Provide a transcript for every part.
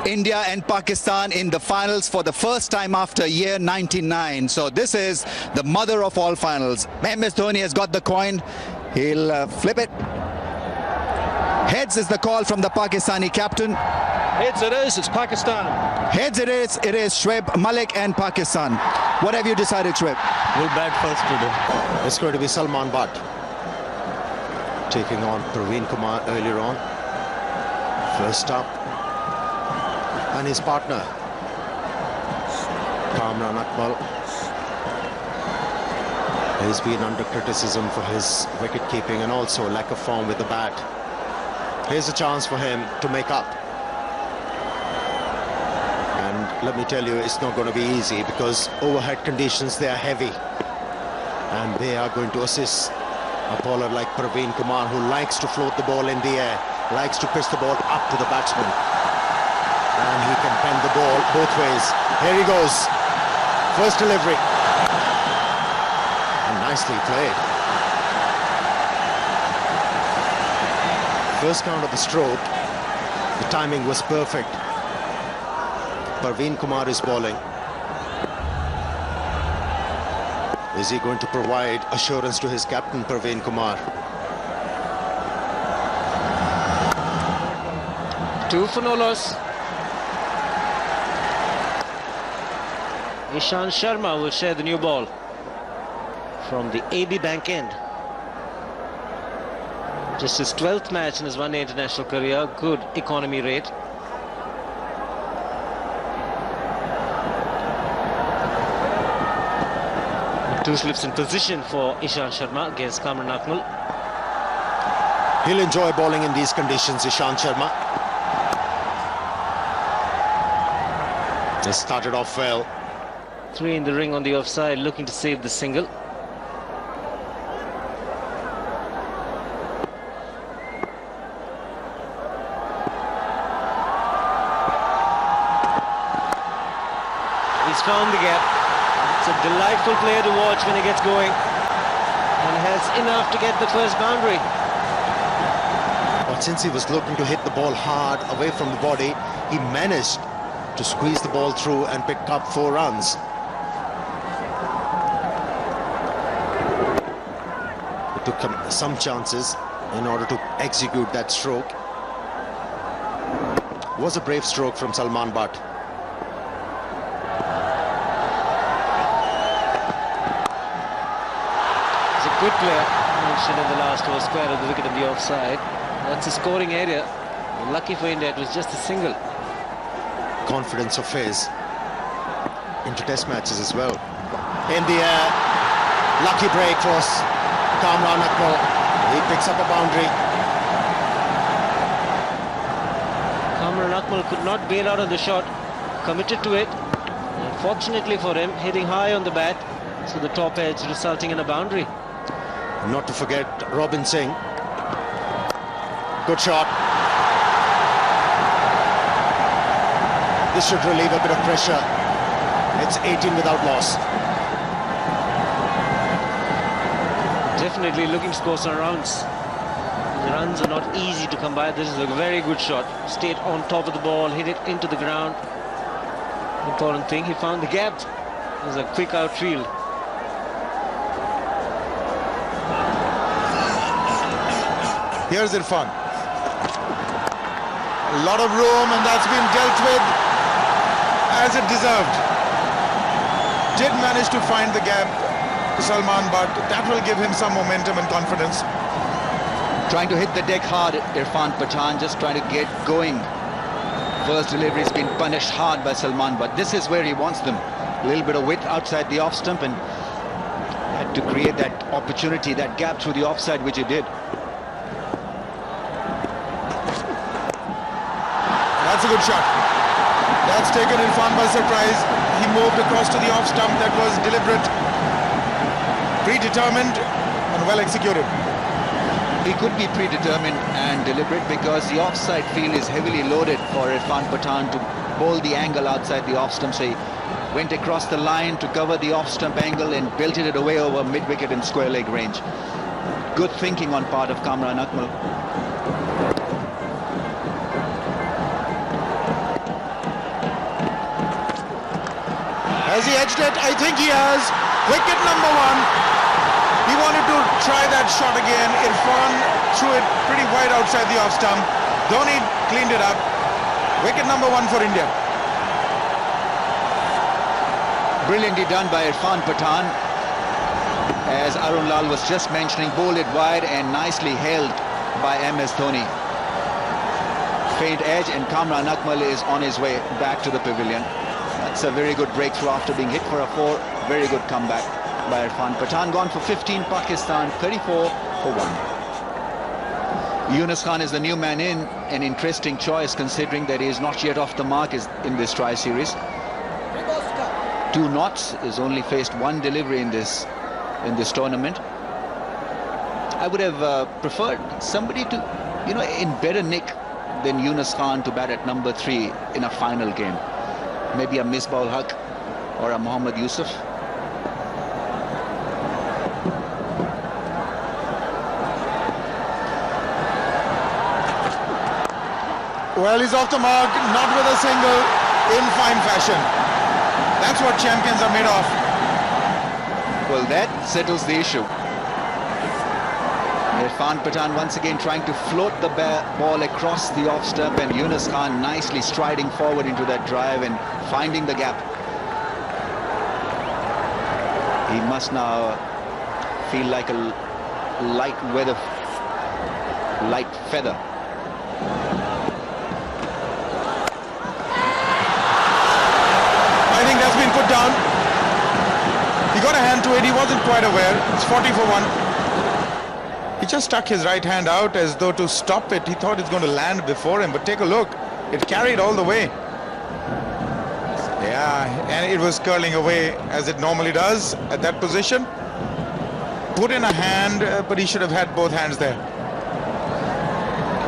India and Pakistan in the finals for the first time after year 99. So this is the mother of all finals. MS Dhoni has got the coin. He'll flip it. Heads is the call from the Pakistani captain. Heads it is, it's Pakistan. Heads it is Shoaib Malik and Pakistan. What have you decided, Shoaib? We'll bat first today. It's going to be Salman Butt taking on Praveen Kumar earlier on. First up, and his partner Kamran Akmal has been under criticism for his wicket keeping and also lack of form with the bat. Here's a chance for him to make up, and let me tell you, it's not going to be easy because overhead conditions, they are heavy, and they are going to assist a bowler like Praveen Kumar, who likes to float the ball in the air, likes to pitch the ball up to the batsman, and he can bend the ball both ways. Here he goes, first delivery, and nicely played. First count of the stroke, the timing was perfect. Praveen Kumar is bowling. Is he going to provide assurance to his captain, Praveen Kumar? 2 for no loss. Ishant Sharma will share the new ball from the AB Bank end. Just his 12th match in his one-day international career. Good economy rate. Two slips in position for Ishant Sharma against Kamran Akmal. He'll enjoy bowling in these conditions, Ishant Sharma. They started off well. 3 in the ring on the offside, looking to save the single. He's found the gap. It's a delightful player to watch when he gets going, and has enough to get the first boundary. But since he was looking to hit the ball hard away from the body, he managed to squeeze the ball through and pick up 4 runs. It took him some chances in order to execute that stroke. It was a brave stroke from Salman Butt. Good player, mentioned in the last over square of the wicket on the offside. That's a scoring area. Lucky for India, it was just a single. Confidence of his into test matches as well. In the air, lucky break for Kamran Akmal. He picks up a boundary. Kamran Akmal could not bail out on the shot, committed to it. And fortunately for him, hitting high on the bat, so the top edge resulting in a boundary. Not to forget Robin Singh. Good shot. This should relieve a bit of pressure. It's 18 without loss. Definitely looking to score some runs. The runs are not easy to come by. This is a very good shot. Stayed on top of the ball, hit it into the ground. Important thing, he found the gap. It was a quick outfield. Here's Irfan. A lot of room, and that's been dealt with as it deserved. Did manage to find the gap to Salman, but that will give him some momentum and confidence. Trying to hit the deck hard, Irfan Pathan, just trying to get going. First delivery has been punished hard by Salman, but this is where he wants them. A little bit of width outside the off stump, and had to create that opportunity, that gap through the offside, which he did. That's a good shot. That's taken Irfan by surprise. He moved across to the off stump. That was deliberate, predetermined, and well executed. He could be predetermined and deliberate because the offside field is heavily loaded for Irfan Pathan to bowl the angle outside the off stump. So he went across the line to cover the off stump angle and belted it away over mid-wicket in square leg range. Good thinking on part of Kamran Akmal. Has he edged it? I think he has. Wicket number 1. He wanted to try that shot again. Irfan threw it pretty wide outside the off stump. Dhoni cleaned it up. Wicket number 1 for India. Brilliantly done by Irfan Pathan. As Arun Lal was just mentioning, bowled it wide and nicely held by MS Dhoni. Faint edge, and Kamran Akmal is on his way back to the pavilion. That's a very good breakthrough after being hit for a 4. Very good comeback by Irfan Pathan. Gone for 15, Pakistan 34 for 1. Yunus Khan is the new man in. An interesting choice considering that he is not yet off the mark in this tri-series. 2 knots, has only faced 1 delivery in this tournament. I would have preferred somebody to, in better nick than Yunus Khan to bat at number 3 in a final game. Maybe a Misbah-ul Haq or a Mohammad Yusuf. Well, he's off the mark, not with a single, in fine fashion. That's what champions are made of. Well, that settles the issue. Irfan Pathan once again trying to float the ball across the off stump, and Yunus Khan nicely striding forward into that drive and finding the gap. He must now feel like a light feather. I think that's been put down. He got a hand to it, he wasn't quite aware. It's 40 for 1. He just stuck his right hand out as though to stop it. He thought it's going to land before him, but take a look. It carried all the way. Yeah, and it was curling away as it normally does at that position. Put in a hand, but he should have had both hands there.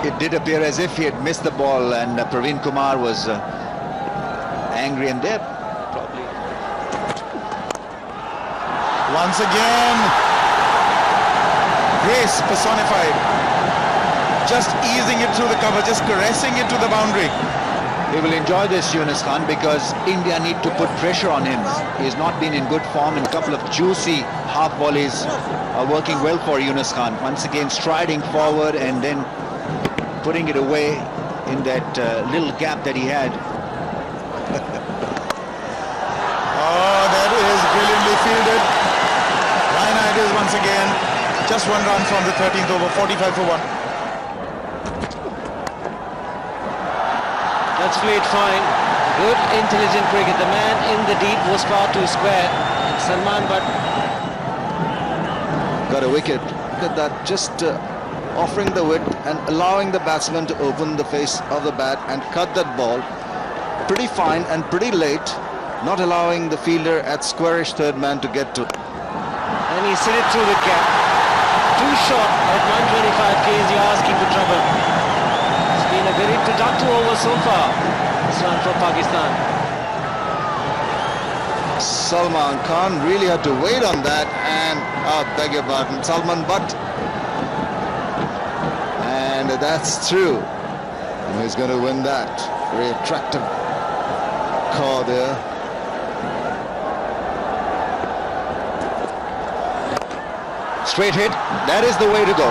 It did appear as if he had missed the ball, and Praveen Kumar was angry, and there probably. Once again, grace personified. Just easing it through the cover, just caressing it to the boundary. He will enjoy this, Yunus Khan, because India need to put pressure on him. He's not been in good form, and a couple of juicy half volleys are working well for Yunus Khan. Once again striding forward and then putting it away in that little gap that he had. Oh, that is brilliantly fielded. Ryan Ideas once again. Just 1 run from the 13th over, 45 for 1. That's played fine. Good, intelligent cricket. The man in the deep was far too square. Salman, but Got a wicket. Look at that, just offering the width and allowing the batsman to open the face of the bat and cut that ball. Pretty fine and pretty late, not allowing the fielder at squarish third man to get to. and he slid it through the gap. Too short at 125 k's. You're asking for trouble. It's been a very productive over so far. This run for Pakistan. Salman Khan really had to wait on that, and beg your pardon, Salman Butt, and that's true. And he's going to win that. Very attractive call there. Straight hit, that is the way to go.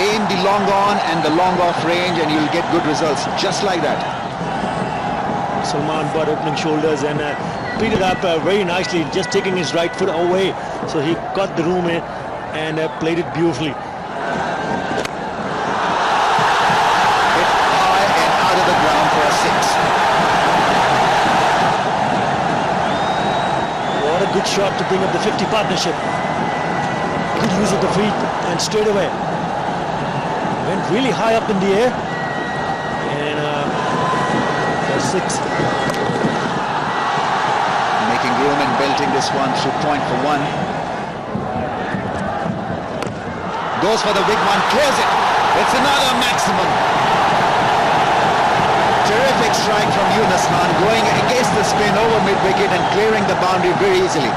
Aim the long on and the long off range and you'll get good results, just like that. Salman Butt opening shoulders and picked it up very nicely, just taking his right foot away. So he got the room in and played it beautifully. Hit high and out of the ground for a 6. What a good shot to bring up the 50 partnership. Good use of the feet and straight away. Went really high up in the air. And for 6. Making room and belting this one through point for 1. Goes for the big one, clears it. It's another maximum. Terrific strike from Yunus Khan, going against the spin over mid-wicket and clearing the boundary very easily.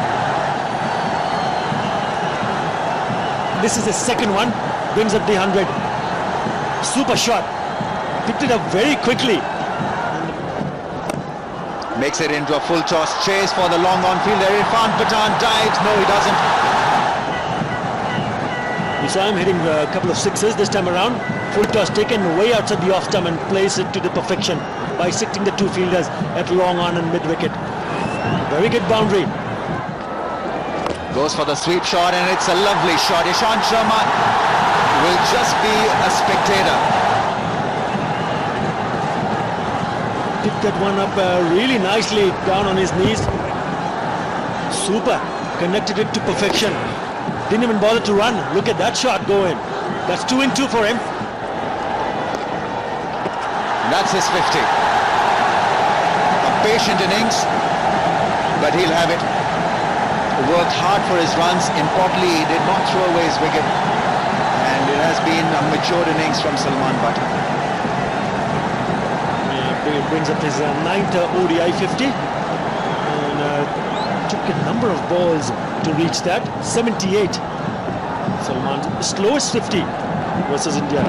This is the second one, brings up the 100. Super shot, picked it up very quickly. Makes it into a full toss chase for the long on field. Irfan Pathan dives. No, he doesn't. We saw him hitting a couple of sixes this time around. Full toss taken way outside the off stump and plays it to the perfection, bisecting the two fielders at long on and mid wicket. Very good boundary. Goes for the sweep shot, and it's a lovely shot. Ishant Sharma will just be a spectator. Picked that one up really nicely down on his knees. Super. Connected it to perfection. Didn't even bother to run. Look at that shot go in. That's 2 in 2 for him. That's his 50. A patient innings, but he'll have it. Worked hard for his runs. Importantly, he did not throw away his wicket. And it has been a matured innings from Salman Butt. It brings up his 9th ODI 50. And took a number of balls to reach that. 78. Salman's slowest 50 versus India.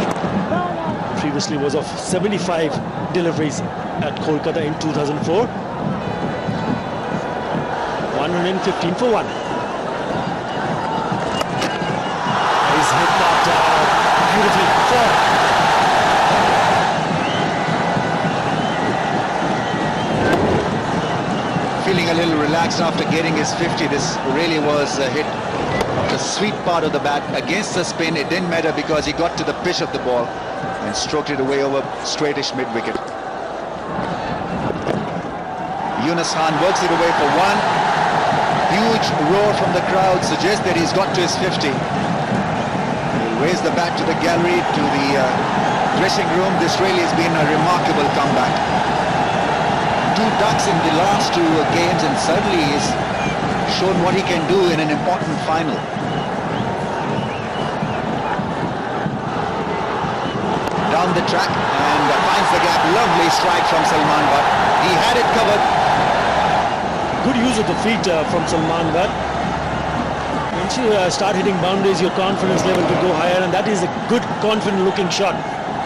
Previously was of 75 deliveries at Kolkata in 2004. 115 for 1. He's hit that beautifully. 4. Feeling a little relaxed after getting his 50. This really was a hit. The sweet part of the bat against the spin. It didn't matter because he got to the pitch of the ball and stroked it away over straightish mid-wicket. Yunus Khan works it away for 1. Huge roar from the crowd suggests that he's got to his 50. He'll raise the bat to the gallery, to the dressing room. This really has been a remarkable comeback. 2 ducks in the last 2 games, and suddenly he's shown what he can do in an important final. Down the track and finds the gap. Lovely strike from Salman Butt. He had it covered. Good use of the feet from Salman Butt. Once you start hitting boundaries, your confidence level will go higher, and that is a good, confident-looking shot.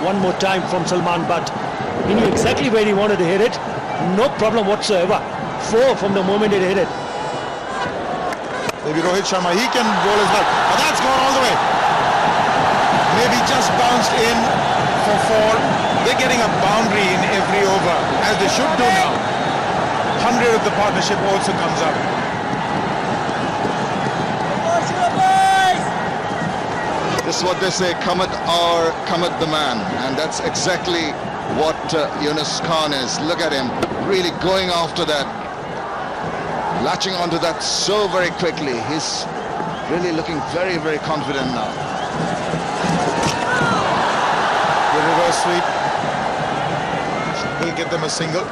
One more time from Salman Butt. He knew exactly where he wanted to hit it. No problem whatsoever. 4 from the moment it hit it. Maybe Rohit Sharma, he can bowl as well. But that's gone all the way. Maybe just bounced in for 4. They're getting a boundary in every over, as they should do now. 100 of the partnership also comes up. This is what they say, Kamat or Kamat the man, and that's exactly what Yunus Khan is. Look at him, really going after that, latching onto that so very quickly. He's really looking very, very confident now. The reverse sweep will give them a single.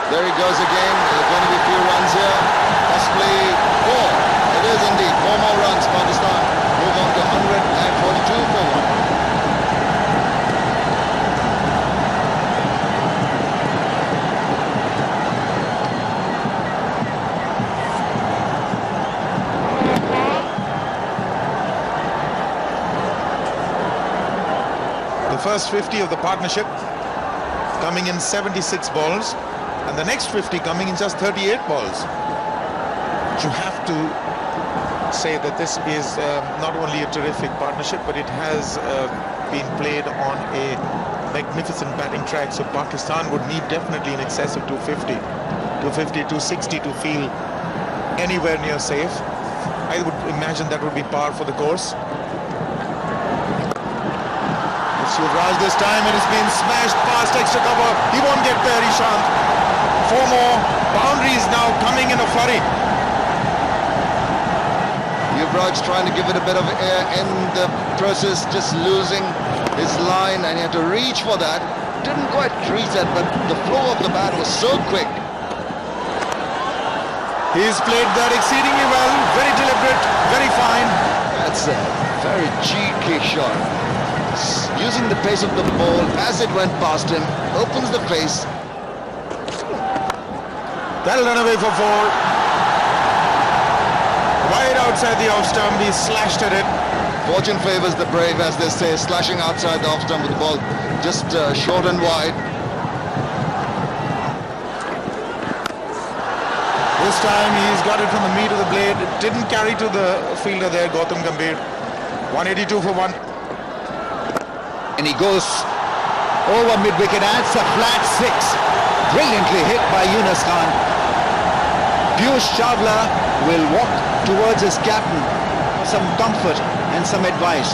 There he goes again. There are going to be a few runs here, possibly 4. It is indeed 4 more runs. Pakistan move on to 142 for 1. The first 50 of the partnership coming in 76 balls. And the next 50 coming in just 38 balls. You have to say that this is not only a terrific partnership, but it has been played on a magnificent batting track. So Pakistan would need definitely in excess of 250, 260 to feel anywhere near safe. I would imagine that would be par for the course. It's Yuvraj this time, and it's been smashed past extra cover. He won't get there, Ishant. 4 more boundaries now coming in a flurry. Yuvraj trying to give it a bit of air in the process, just losing his line, and he had to reach for that. Didn't quite reach that, but the flow of the bat was so quick. He's played that exceedingly well, very deliberate, very fine. That's a very cheeky shot. Using the pace of the ball as it went past him, opens the face. That'll run away for 4. right outside the off stump. He slashed at it. Fortune favours the brave, as they say, slashing outside the off stump with the ball just short and wide. This time he's got it from the meat of the blade. It didn't carry to the fielder there, Gautam Gambhir. 182 for 1. And he goes over mid-wicket, adds a flat 6. Brilliantly hit by Yunus Khan. Piyush Chawla will walk towards his captain for some comfort and some advice.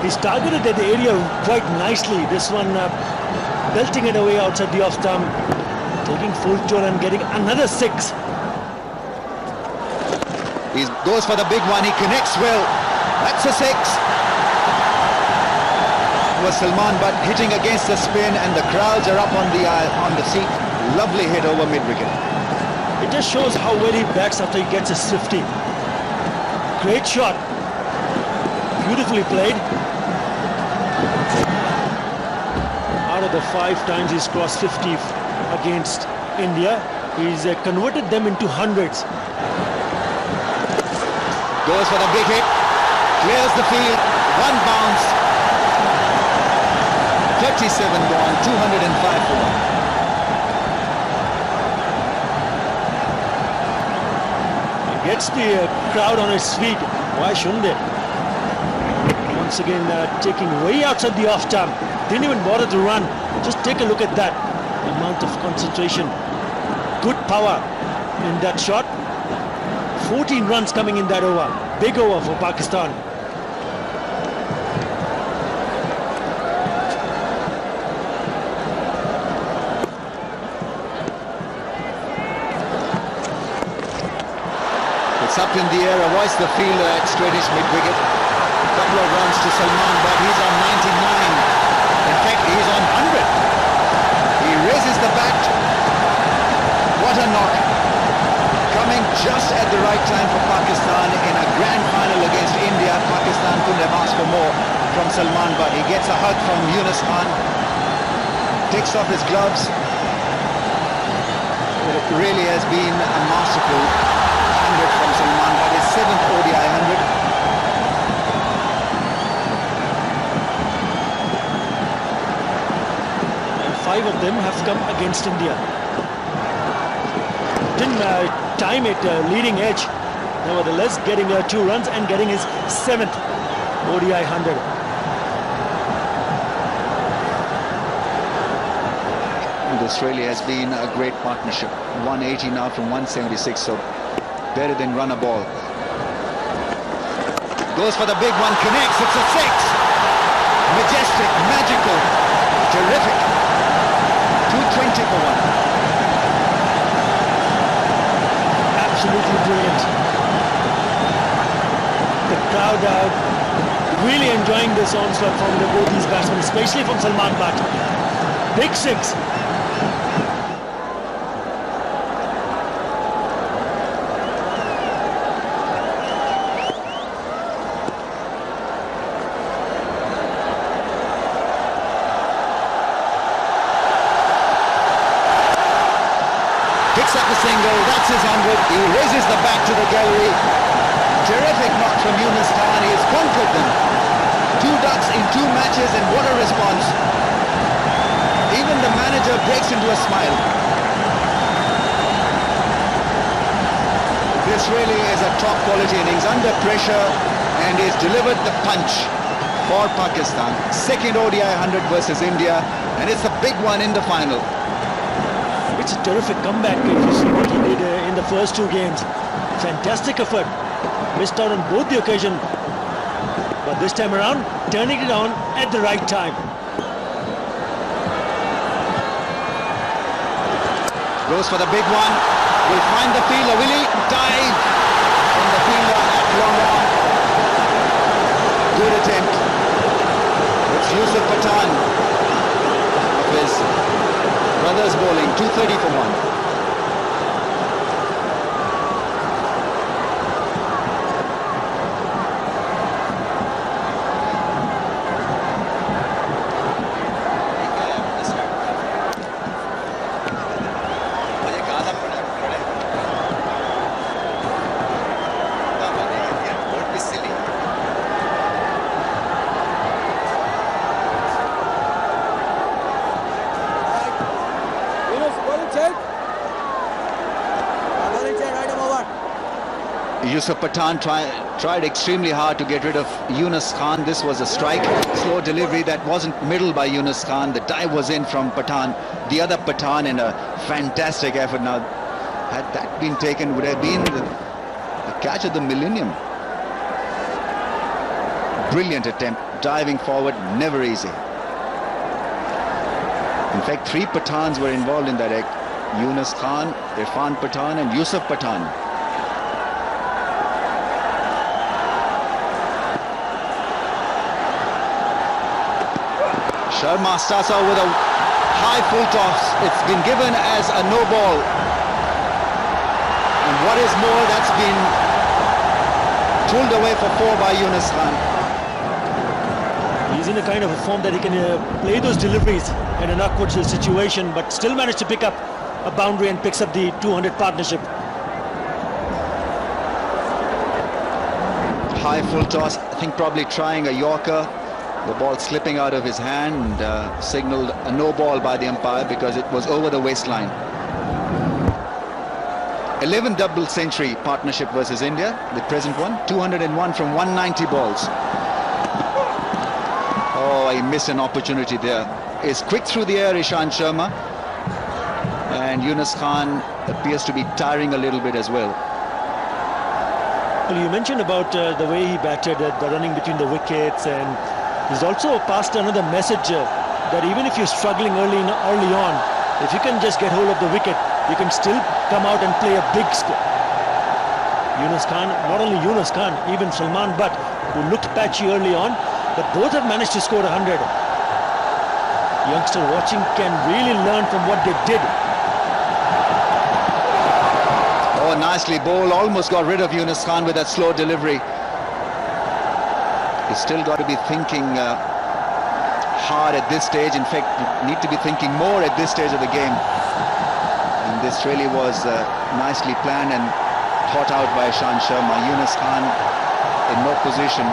He's targeted at the area quite nicely. This one belting it away outside the off stump, taking full tour and getting another 6. He goes for the big one, he connects well. That's a 6. Was Salman but hitting against the spin, and the crowds are up on the seat. Lovely hit over mid-wicket. It just shows how well he bats after he gets a 50. Great shot. Beautifully played. Out of the 5 times he's crossed 50 against India, he's converted them into hundreds. Goes for the big hit. Clears the field. One bounce. 37 gone. 205 for 1. Gets the crowd on its feet. Why shouldn't it? Once again taking way outside the off stump. Didn't even bother to run. Just take a look at that amount of concentration. Good power in that shot. 14 runs coming in that over. Big over for Pakistan. It's up in the air, avoids the fielder at straightish mid-wicket. Couple of runs to Salman, but he's on 99. In fact, he's on 100. He raises the bat. What a knock. Coming just at the right time for Pakistan in a grand final against India. Pakistan couldn't have asked for more from Salman, but he gets a hug from Yunus Khan. Takes off his gloves. It really has been a masterful 100 from Salman, but his 7th ODI 100. And 5 of them have come against India. Didn't time it leading edge. Nevertheless, getting 2 runs and getting his 7th ODI 100. This really has been a great partnership. 180 now from 176, so better than run a ball. Goes for the big one, connects, it's a 6. Majestic, magical, terrific. 220 for 1. Absolutely brilliant. The crowd are really enjoying this onslaught from both these batsmen, especially from Salman Bat. Big 6. Picks up a single, that's his 100. He raises the bat to the gallery. Terrific knock from Yunus Khan. He has conquered them. 2 ducks in 2 matches, and what a response. Even the manager breaks into a smile. This really is a top quality innings, under pressure, and he's delivered the punch for Pakistan. 2nd ODI 100 versus India, and it's a big one in the final. It's a terrific comeback if you see what he did in the first 2 games. Fantastic effort. Missed out on both the occasion, but this time around turning it on at the right time. Goes for the big one. Will find the fielder. Will he? Dive from the fielder at long on. Good attempt. It's Yusuf Pathan of his brothers bowling. 230 for 1. Yusuf Pathan tried extremely hard to get rid of Yunus Khan. This was a strike, slow delivery that wasn't middled by Yunus Khan. The dive was in from Pathan, the other Pathan, in a fantastic effort. Now, had that been taken, would have been the catch of the millennium. Brilliant attempt, diving forward, never easy. In fact, 3 Pathans were involved in that act. Yunus Khan, Irfan Pathan and Yusuf Pathan. Sharma starts out with a high full toss. It's been given as a no ball. And what is more, that's been pulled away for 4 by Yunus Khan. He's in a kind of a form that he can play those deliveries in an awkward situation, but still managed to pick up a boundary and picks up the 200 partnership. High full toss, I think probably trying a Yorker. The ball slipping out of his hand, signalled a no ball by the umpire because it was over the waistline. 11th double century partnership versus India, the present one, 201 from 190 balls. Oh, he missed an opportunity there. Is quick through the air, Ishant Sharma. And Yunus Khan appears to be tiring a little bit as well. Well, you mentioned about the way he batted, the running between the wickets, and he's also passed another message that even if you're struggling early on, if you can just get hold of the wicket, you can still come out and play a big score. Yunus Khan, not only Yunus Khan, even Salman Butt, who looked patchy early on, but both have managed to score 100. Youngster watching can really learn from what they did. Oh, nicely bowled, almost got rid of Yunus Khan with that slow delivery. He's still got to be thinking hard at this stage. In fact, need to be thinking more at this stage of the game. And this really was nicely planned and thought out by Ishant Sharma. Yunus Khan in no position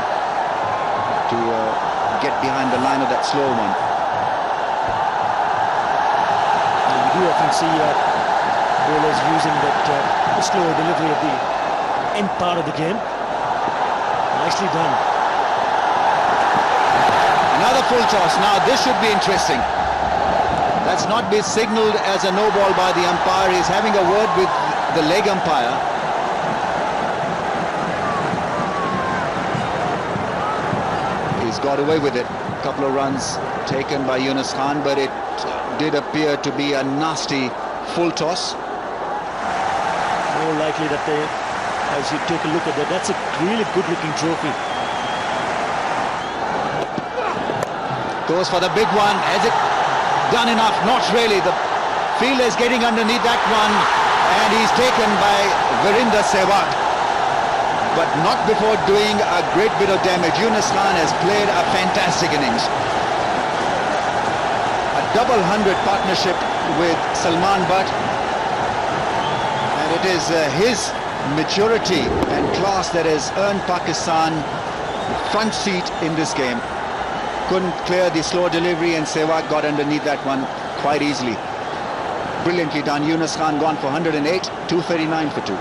to get behind the line of that slow one. You do often see bowlers using that slow delivery at the end part of the game. Nicely done. Another full toss. Now this should be interesting. That's not been signalled as a no ball by the umpire. He's having a word with the leg umpire. He's got away with it. A couple of runs taken by Yunus Khan, but it did appear to be a nasty full toss. More likely that they, as you take a look at that, that's a really good looking trophy. Goes for the big one. Has it done enough? Not really. The fielder is getting underneath that one, and he's taken by Virender Sehwag, but not before doing a great bit of damage. Yunus Khan has played a fantastic innings. A double 100 partnership with Salman Butt, and it is his maturity and class that has earned Pakistan front seat in this game. Couldn't clear the slow delivery, and Sehwag got underneath that one quite easily. Brilliantly done. Yunus Khan gone for 108, 239 for 2.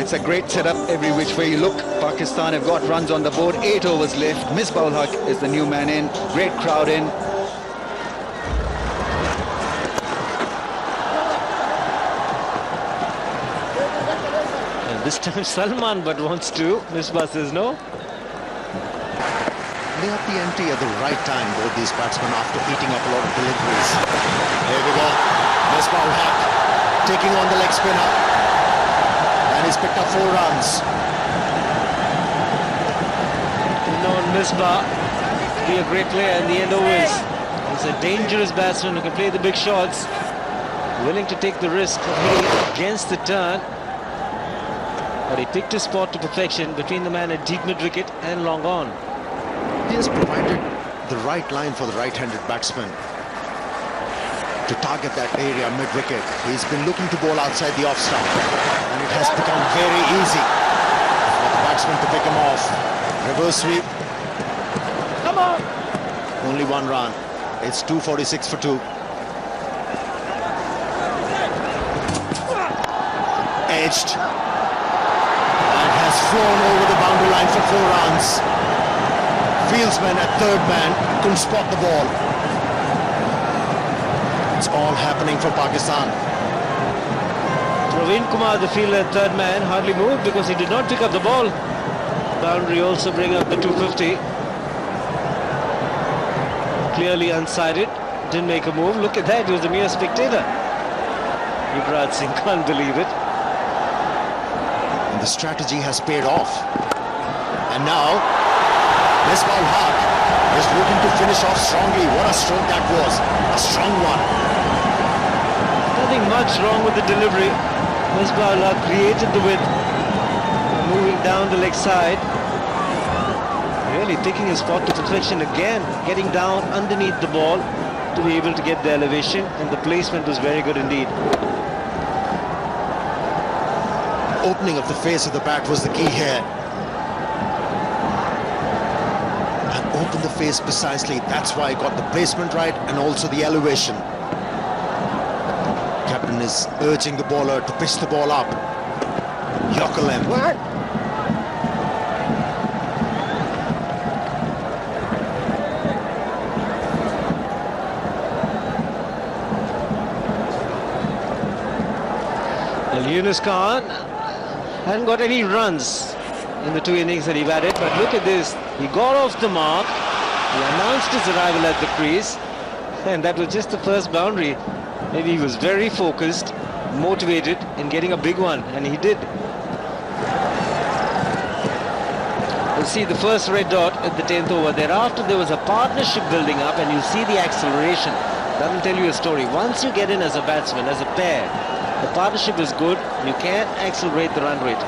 It's a great setup every which way you look. Pakistan have got runs on the board, 8 overs left. Misbah ul Haq is the new man in. Great crowd in. And this time Salman Butt wants to. Misbah says no. They have the empty at the right time, both these batsmen, after eating up a lot of deliveries. Here we go. Misbah ul Haq taking on the leg spinner. And he's picked up 4 runs. Known Misbah to be a great player in the end overs. He's a dangerous batsman who can play the big shots. Willing to take the risk of hitting against the turn. But he picked his spot to perfection between the man at deep mid-wicket and long on. He has provided the right line for the right-handed batsman to target that area mid-wicket. He's been looking to bowl outside the off-stump, and it has become very easy for the batsman to pick him off. Reverse sweep. Come on! Only 1 run. It's 246 for 2. engaged and has flown over the boundary line for 4 runs. Fieldsman at third man couldn't spot the ball. It's all happening for Pakistan. Praveen Kumar, the fielder at third man, hardly moved because he did not pick up the ball. Boundary also bring up the 250. Clearly unsided, didn't make a move. Look at that, he was a mere spectator. Yuvraj Singh can't believe it. And the strategy has paid off. And now, Misbah Haq is looking to finish off strongly. What a stroke that was. A strong one. Nothing much wrong with the delivery. Misbah Haq created the width. Moving down the leg side. Really picking his spot to perfection again. Getting down underneath the ball to be able to get the elevation. And the placement was very good indeed. Opening of the face of the bat was the key here. And open the face precisely. That's why I got the placement right and also the elevation. Captain is urging the bowler to pitch the ball up. Yorker length. Well, Yunus Khan hadn't got any runs in the 2 innings that he batted, but look at this. He got off the mark. He announced his arrival at the crease, and that was just the first boundary. Maybe he was very focused, motivated in getting a big one, and he did. You'll see the first red dot at the 10th over. Thereafter, there was a partnership building up, and you see the acceleration. That will tell you a story. Once you get in as a batsman, as a pair, the partnership is good. You can accelerate the run rate.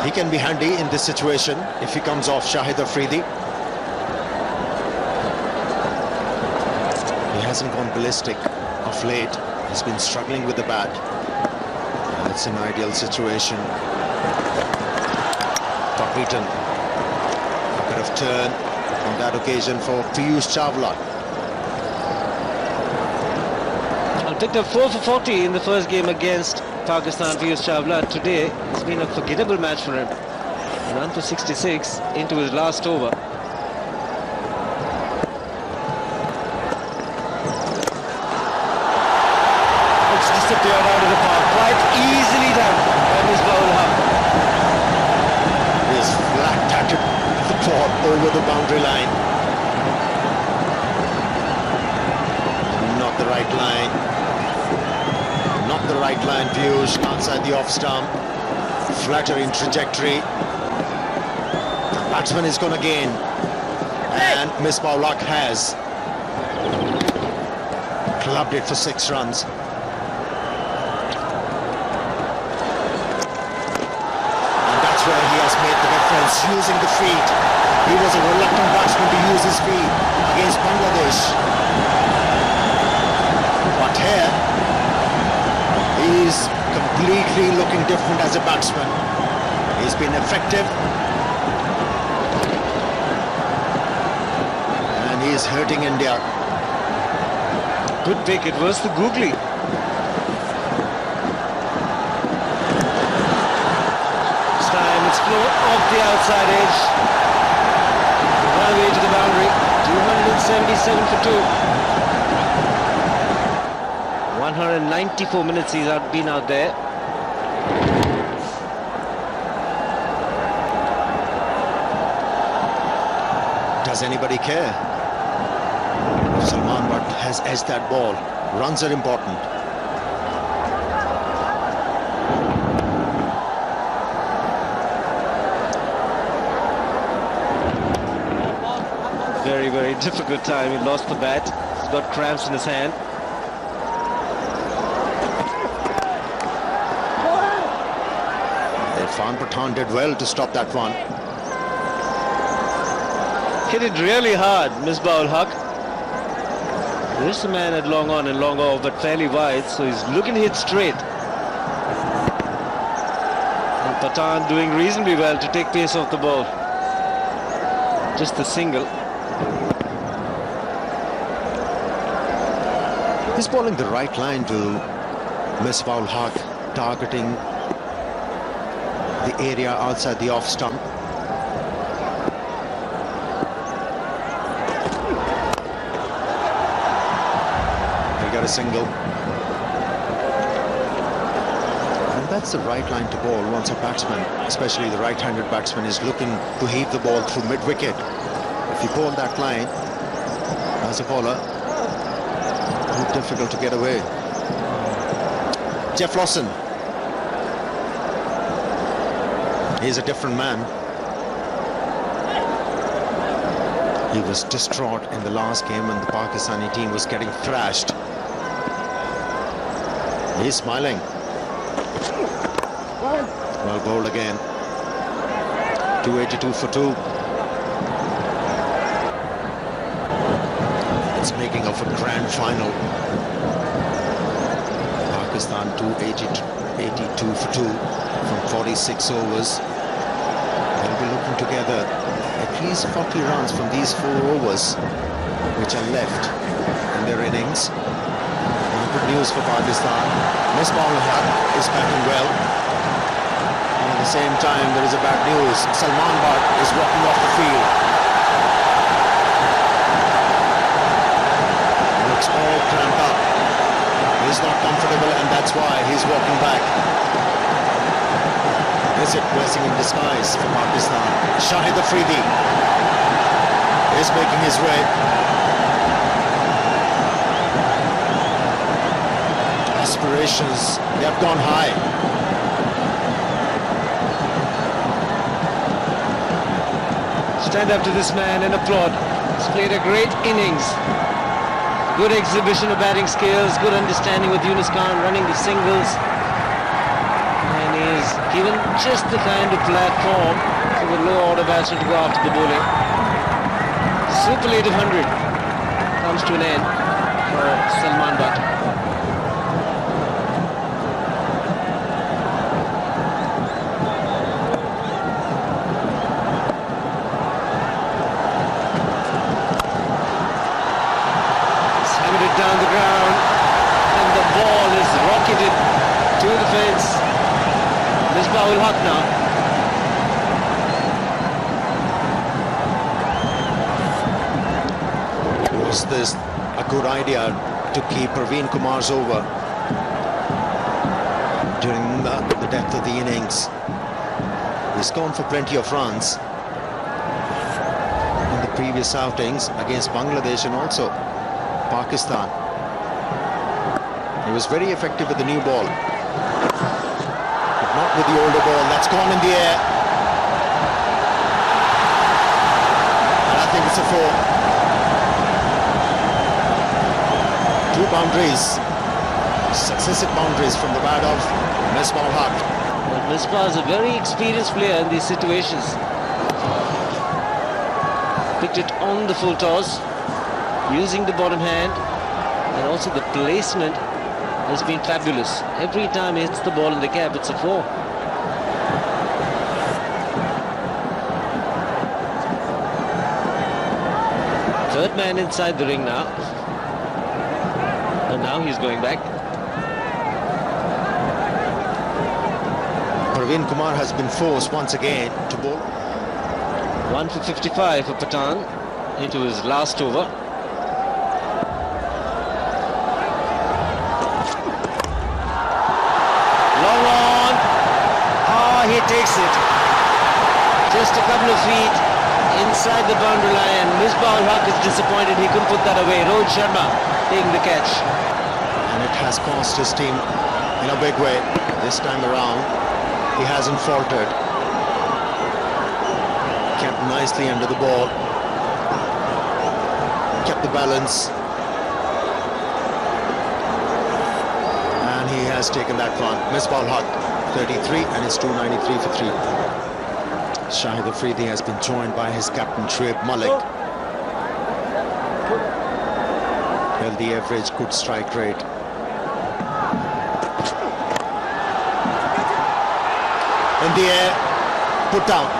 He can be handy in this situation if he comes off Shahid Afridi. He hasn't gone ballistic of late. He's been struggling with the bat. It's an ideal situation. Top beaten. A bit of turn on that occasion for Piyush Chawla. Picked up 4 for 40 in the first game against Pakistan. Piyush Chawla. Today it's been a forgettable match for him. Run for 66 into his last over. It's disappeared out of the park. Quite easily done by Misbah Haq. He has flat-tatted the ball over the boundary line. Not the right line. Not the right line, Piyush, outside the off stump. Flattering trajectory. Batsman is gonna gain. And Misbah Haq has clubbed it for 6 runs. And that's where he has made the difference, using the feet. He was a reluctant batsman to use his feet against Bangladesh. But here, he's completely looking different as a batsman. He's been effective. And he's hurting India. Good pick. It was the googly. This time it's flown off the outside edge. Run away to the boundary. 277 for 2. 194 minutes he's been out there. Does anybody care? Salman Butt has edged that ball. Runs are important. Very, very difficult time. He lost the bat. He's got cramps in his hand. Irfan Pathan did well to stop that one. Hit it really hard, Misbah Haq. This man had long on and long off, but fairly wide, so he's looking to hit straight. And Pathan doing reasonably well to take pace off the ball. Just the single. He's bowling the right line to Misbah-ul Haq, targeting the area outside the off stump. He got a single. And that's the right line to bowl once a batsman, especially the right-handed batsman, is looking to heave the ball through mid-wicket. If you bowl that line, as a bowler, very difficult to get away. Jeff Lawson. He's a different man. He was distraught in the last game when the Pakistani team was getting thrashed. He's smiling. Well bowled again. 282 for 2. It's making of a grand final. Pakistan 282 for 2 from 46 overs. They'll be looking together at least 40 runs from these 4 overs which are left in their innings. And good news for Pakistan. Misbah-ul Haq is batting well. And at the same time, there is a bad news. Salman Butt is walking off the field. Looks all cramped up. He's not comfortable, and that's why he's walking back. Is it blessing in disguise for Pakistan? Shahid Afridi is making his way. Aspirations, they have gone high. Stand up to this man and applaud. He's played a great innings. Good exhibition of batting skills, good understanding with Yunus Khan running the singles. And he's given just the kind of platform for the low order batsman to go after the bowling. Superlative 100 comes to an end for Salman Butt. Down the ground, and the ball is rocketed to the fence. Misbah-ul Haq now. Was this a good idea to keep Praveen Kumar's over during the depth of the innings? He's gone for plenty of runs in the previous outings against Bangladesh and also Pakistan. He was very effective with the new ball, but not with the older ball. That's gone in the air, and I think it's a 4. 2 boundaries, successive boundaries from the bat of Misbah-ul Haq. But Misbah is a very experienced player in these situations. Picked it on the full toss, using the bottom hand, and also the placement has been fabulous. Every time he hits the ball in the gap, it's a 4. Third man inside the ring now. And now he's going back. Praveen Kumar has been forced once again to bowl. 1 for 55 for Pathan into his last over. Long on. He takes it. Just a couple of feet inside the boundary line. Misbah-ul Haq is disappointed he couldn't put that away. Rohit Sharma taking the catch. And it has cost his team in a big way this time around. He hasn't faltered. Kept nicely under the ball. Kept the balance. And he has taken that one. Misbah-ul Haq, 33, and it's 293 for 3. Shahid Afridi has been joined by his captain Shoaib Malik. Healthy average, good strike rate. In the air, put down.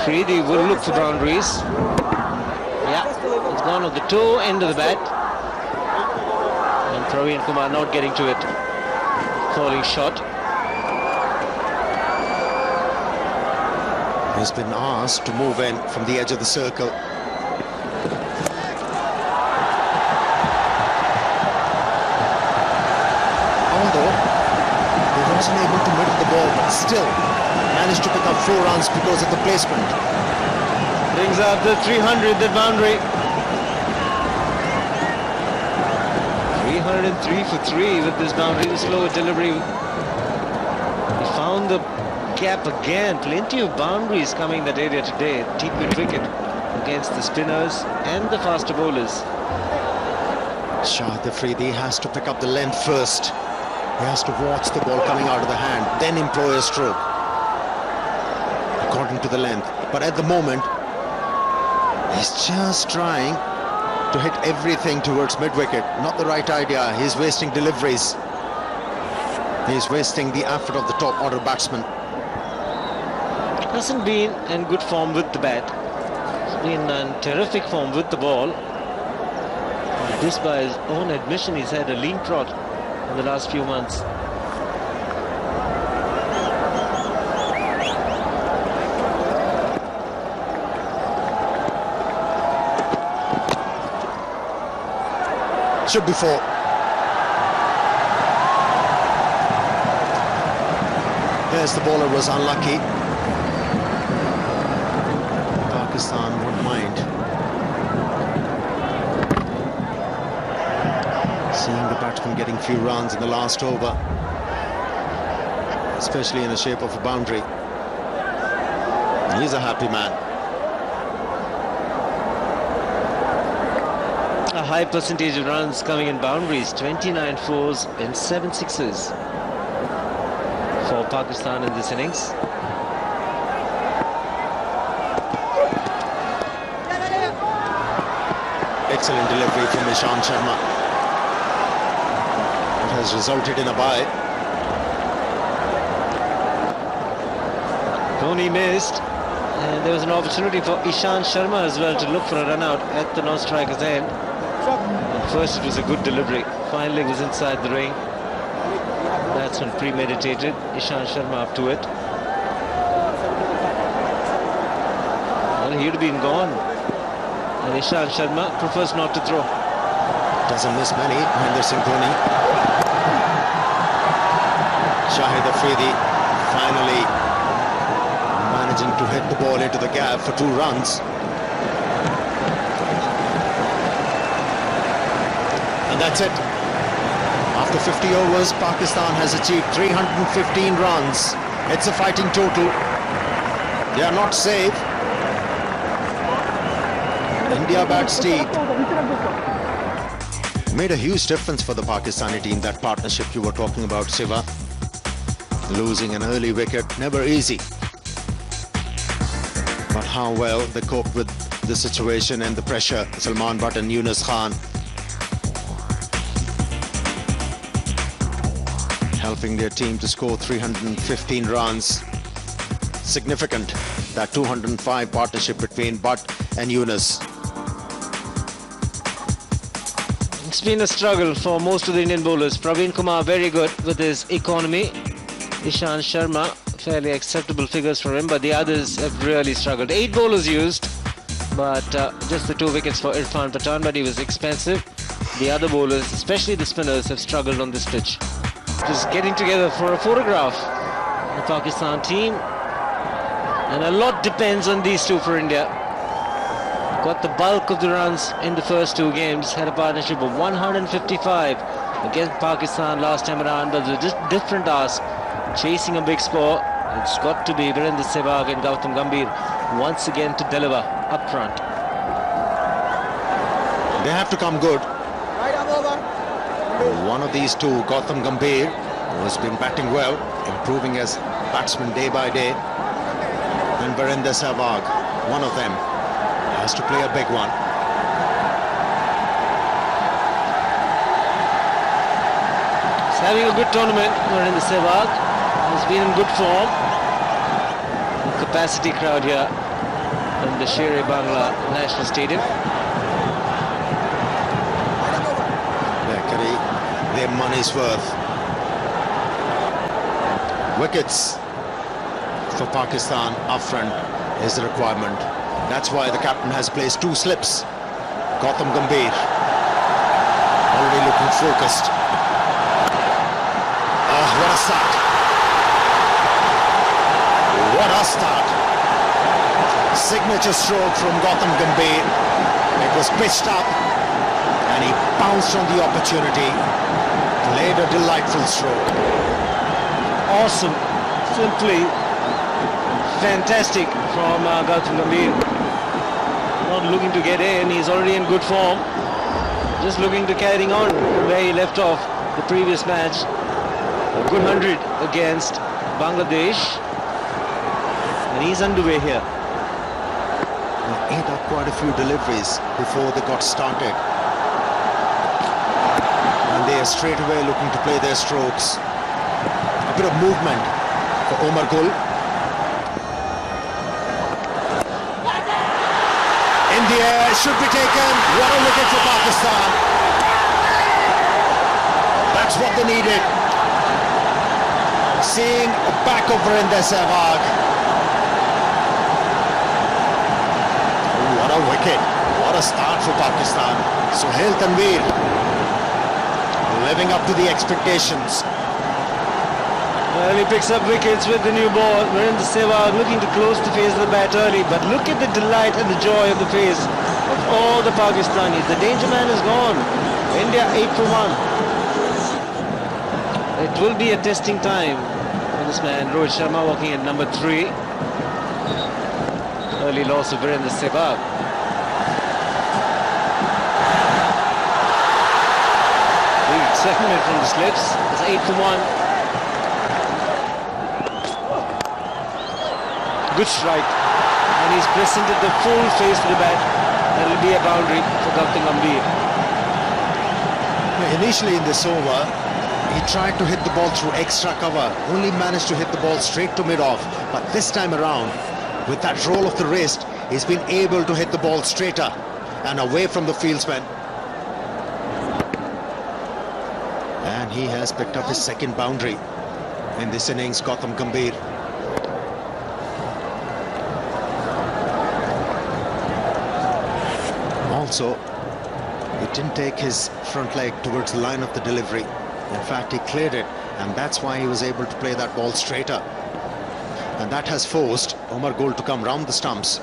Afridi will look for boundaries. Yeah, it's gone on the toe end of the bat. And Praveen Kumar not getting to it. Falling shot. He's been asked to move in from the edge of the circle. Although he wasn't able to middle the ball, but still managed to pick up 4 runs because of the placement. Brings up the 300, the boundary. 303 for 3 with this boundary, the slower delivery. He found the gap again. Plenty of boundaries coming in that area today. Deep-mid wicket against the spinners and the faster bowlers. Shahid Afridi has to pick up the length first. He has to watch the ball coming out of the hand, then employ a stroke according to the length. But at the moment, he's just trying to hit everything towards mid-wicket. Not the right idea. He's wasting deliveries. He's wasting the effort of the top order batsman. Hasn't been in good form with the bat. He's been in terrific form with the ball. This, by his own admission, he's had a lean trot in the last few months. Should be 4. Yes, the bowler was unlucky. Pakistan won't mind seeing the batsman getting few runs in the last over, especially in the shape of a boundary. He's a happy man. A high percentage of runs coming in boundaries, 29 fours and 7 sixes for Pakistan in this innings. Excellent delivery from Ishant Sharma. It has resulted in a bye. Dhoni missed, and there was an opportunity for Ishant Sharma as well to look for a run out at the non-striker's end. And first it was a good delivery, finally it was inside the ring. Batsman premeditated, Ishant Sharma up to it. Well, he'd have been gone, and Ishant Sharma prefers not to throw. Doesn't miss many, Mahendra Singh Dhoni. Shahid Afridi finally managing to hit the ball into the gap for 2 runs. And that's it. After 50 overs, Pakistan has achieved 315 runs. It's a fighting total. They are not safe. India bats deep. Made a huge difference for the Pakistani team, that partnership you were talking about, Siva. Losing an early wicket, never easy. But how well they coped with the situation and the pressure. Salman Butt and Yunus Khan helping their team to score 315 runs. Significant, that 205 partnership between Butt and Yunus. It's been a struggle for most of the Indian bowlers. Praveen Kumar very good with his economy. Ishant Sharma, fairly acceptable figures for him, but the others have really struggled. 8 bowlers used, but just the 2 wickets for Irfan Pathan, but he was expensive. The other bowlers, especially the spinners, have struggled on this pitch. Just getting together for a photograph, the Pakistan team, and a lot depends on these two for India. Got the bulk of the runs in the first 2 games, had a partnership of 155 against Pakistan last time around, but it was a different ask. Chasing a big score, it's got to be Virendra Sehwag and Gautam Gambhir once again to deliver up front. They have to come good. One of these two, Gautam Gambhir, who has been batting well, improving as batsman day by day, and Virendra Sehwag, one of them, has to play a big one. He's having a good tournament, Virendra Sehwag. He's been in good form. Capacity crowd here. in the Sher-e-Bangla National Stadium. Their money's worth. Wickets for Pakistan up front is the requirement. That's why the captain has placed 2 slips. Gautam Gambhir already looking focused. Oh, what a start! What a start! Signature stroke from Gautam Gambhir. It was pitched up and he pounced on the opportunity. Played a delightful stroke. Awesome, simply fantastic from Gautam Gambhir. Not looking to get in, he's already in good form. Just looking to carrying on where he left off the previous match. A good 100 against Bangladesh. And he's underway here. They ate up quite a few deliveries before they got started. And they are straight away looking to play their strokes. A bit of movement for Omar Gul. In the air, should be taken. What a wicket for Pakistan. That's what they needed. Seeing a back over in their Sehwag. What a wicket. What a start for Pakistan. Sohail Tanveer living up to the expectations. Well, he picks up wickets with the new ball. Virendra Sehwag looking to close the face of the bat early, but look at the delight and the joy of the face of all the Pakistanis. The danger man is gone. India 8 for 1. It will be a testing time for this man, Rohit Sharma, walking at number 3. Early loss of Virendra Sehwag. Big segment from the slips. It's 8 for 1. Good strike, and he's presented the full face to the bat. That will be a boundary for Gautam Gambhir. Initially in this over, he tried to hit the ball through extra cover, only managed to hit the ball straight to mid-off. But this time around, with that roll of the wrist, he's been able to hit the ball straighter and away from the fieldsman. And he has picked up his second boundary in this innings, Gautam Gambhir. Also, he didn't take his front leg towards the line of the delivery. In fact, he cleared it, and that's why he was able to play that ball straighter. And that has forced Omar Gul to come round the stumps.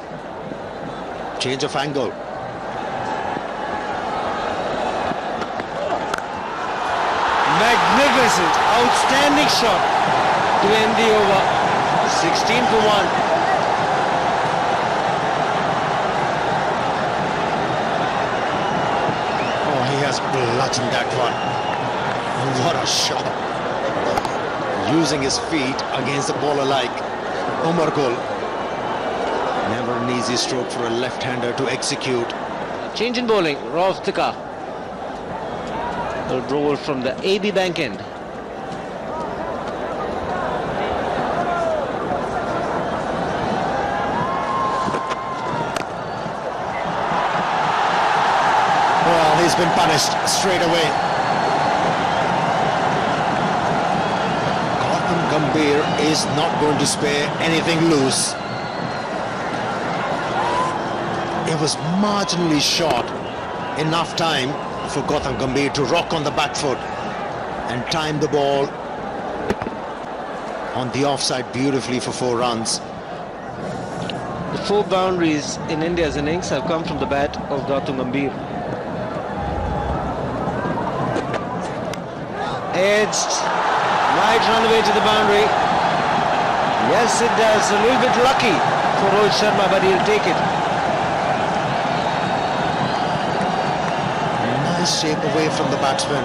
Change of angle. Magnificent, outstanding shot to end the over. 16 for 1. Bludgeoned that one. What a shot. Using his feet against the ball alike. Omar Gul. Never an easy stroke for a left-hander to execute. Change in bowling, Rauf Tika. Will roll from the AB bank end. He's been punished straight away. Gautam Gambhir is not going to spare anything loose. It was marginally short. Enough time for Gautam Gambhir to rock on the back foot and time the ball on the offside beautifully for 4 runs. The 4 boundaries in India's innings have come from the bat of Gautam Gambhir. Edged, might run away to the boundary. Yes, it does. A little bit lucky for Rohit Sharma, but he'll take it. Nice shape away from the batsman.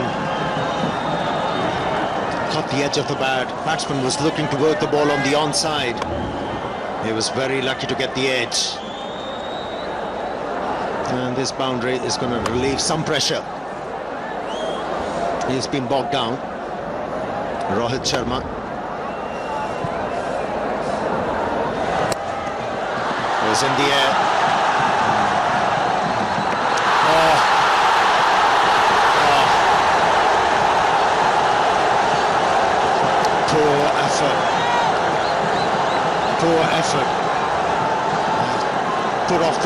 Caught the edge of the bat. Batsman was looking to work the ball on the onside. He was very lucky to get the edge. And this boundary is going to relieve some pressure. He's been bogged down. Rohit Sharma. Was in the air.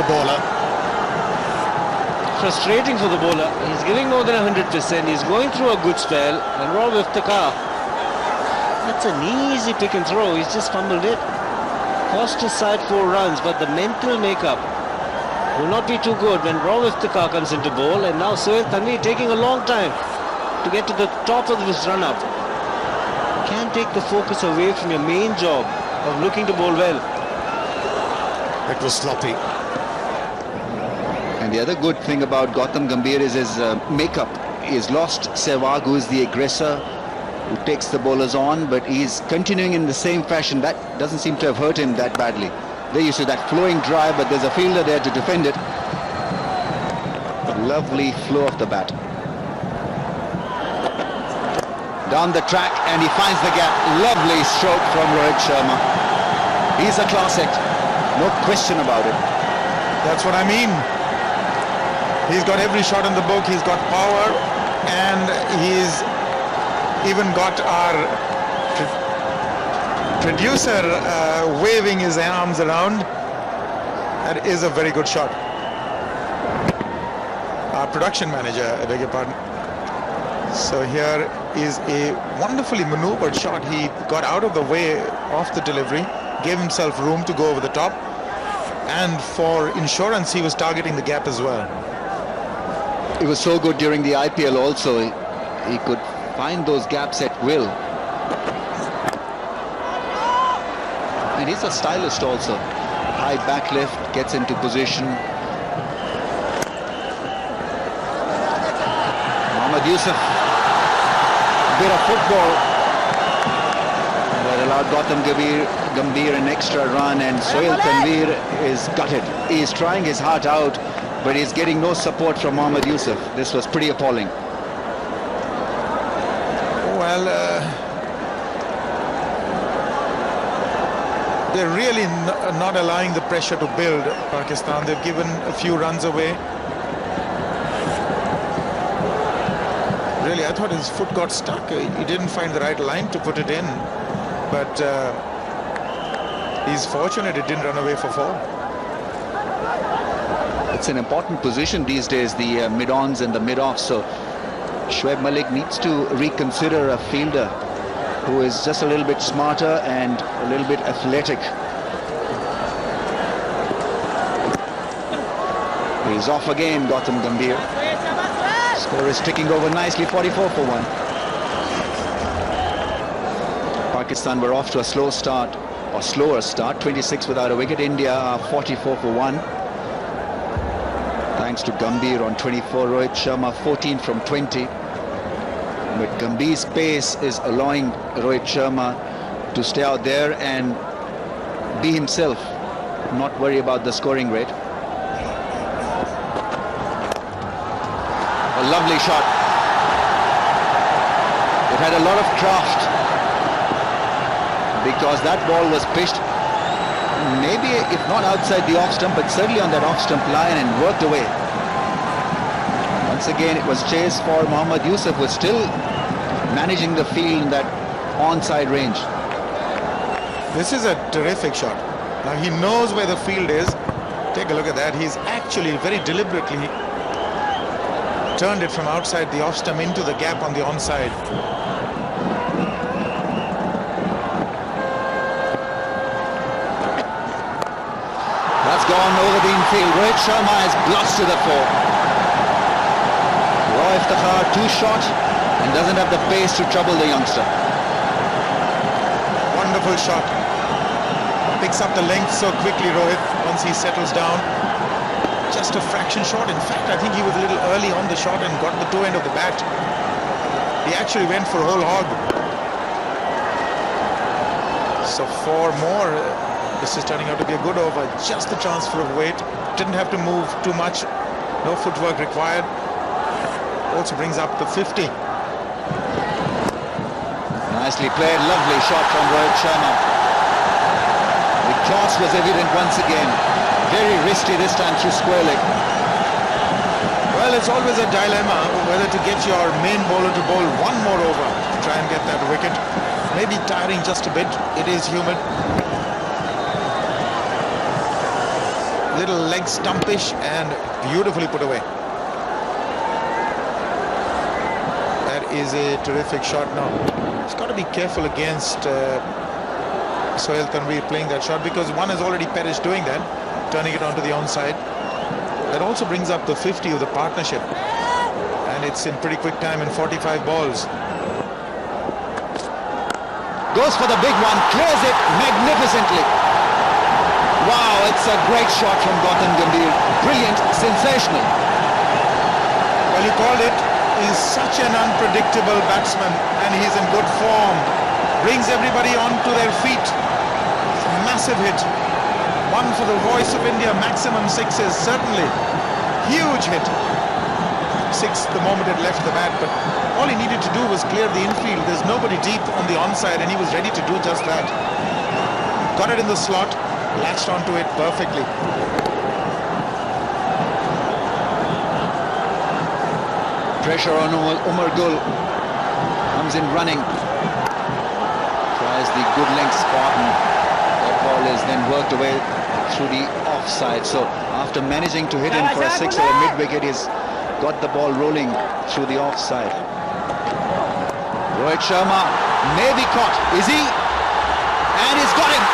bowler. Frustrating for the bowler. He's giving more than 100%. He's going through a good spell. And Rob Iftikhar, that's an easy pick and throw. He's just fumbled it. Cost his side 4 runs, but the mental makeup will not be too good when Rob Iftikhar comes into bowl. And now Sohail Tanvir taking a long time to get to the top of this run-up. Can't take the focus away from your main job of looking to bowl well. It was sloppy. And the other good thing about Gautam Gambhir is his makeup. He's lost Sehwag, who is the aggressor, who takes the bowlers on, but he's continuing in the same fashion. That doesn't seem to have hurt him that badly. There you see that flowing drive, but there's a fielder there to defend it. Lovely flow of the bat. Down the track, and he finds the gap. Lovely stroke from Rohit Sharma. He's a class act, no question about it. That's what I mean. He's got every shot in the book. He's got power, and he's even got our producer waving his arms around. That is a very good shot. Our production manager, I beg your pardon. So here is a wonderfully maneuvered shot. He got out of the way of the delivery, gave himself room to go over the top, and for insurance he was targeting the gap as well. It was so good during the IPL also. He could find those gaps at will. And he's a stylist also. High back lift, gets into position. Mohammad Yusuf, bit of football that allowed Gautam Gambhir an extra run, and Sohail Tanvir is gutted. He is trying his heart out, but he's getting no support from Mohammad Yusuf. This was pretty appalling. Well, they're really not allowing the pressure to build, Pakistan. They've given a few runs away. Really, I thought his foot got stuck. He didn't find the right line to put it in. But he's fortunate it didn't run away for 4. It's an important position these days, the mid-ons and the mid-offs. So Shoaib Malik needs to reconsider a fielder who is just a little bit smarter and a little bit athletic. He's off again, Gautam Gambhir. Score is ticking over nicely, 44 for 1. Pakistan were off to a slow start, or slower start, 26 without a wicket. India are 44 for 1. Thanks to Gambhir on 24, Rohit Sharma 14 from 20. But Gambhir's pace is allowing Rohit Sharma to stay out there and be himself, not worry about the scoring rate. A lovely shot. It had a lot of craft because that ball was pitched maybe if not outside the off stump, but certainly on that off stump line and worked away. Once again it was chased for Mohammad Yusuf, who was still managing the field in that onside range. This is a terrific shot. Now he knows where the field is. Take a look at that. He's actually very deliberately turned it from outside the off stump into the gap on the onside. That's gone over the infield. Rohit Sharma has blasted the 4. Roy Iftikhar too short and doesn't have the pace to trouble the youngster. Wonderful shot. Picks up the length so quickly, Rohit, once he settles down. Just a fraction short. In fact, I think he was a little early on the shot and got the toe end of the bat. He actually went for whole hog. So 4 more. This is turning out to be a good over. Just the transfer of weight. Didn't have to move too much. No footwork required. Also brings up the 50. Nicely played. Lovely shot from Rohit Sharma. The class was evident once again. Very risky this time through square leg. Well, it's always a dilemma whether to get your main bowler to bowl one more over to try and get that wicket. Maybe tiring just a bit. It is humid. little leg stumpish and beautifully put away. That is a terrific shot now. He's got to be careful against Sohail Tanvir playing that shot, because one has already perished doing that, turning it onto the onside. That also brings up the 50 of the partnership, and it's in pretty quick time in 45 balls. Goes for the big one, clears it magnificently. Wow, it's a great shot from Gautam Gambhir. Brilliant, sensational. Well, you called it. He's such an unpredictable batsman, and he's in good form. Brings everybody onto their feet. It's a massive hit. One for the voice of India, maximum sixes, certainly. Huge hit. Six the moment it left the bat, but all he needed to do was clear the infield. There's nobody deep on the onside, and he was ready to do just that. Got it in the slot, latched onto it perfectly. Pressure on Umar Gul. Comes in running. Tries the good length spot, and that ball is then worked away through the offside. So after managing to hit him for a six or a mid-wicket, he's got the ball rolling through the offside. Rohit Sharma may be caught. Is he? And he's got him.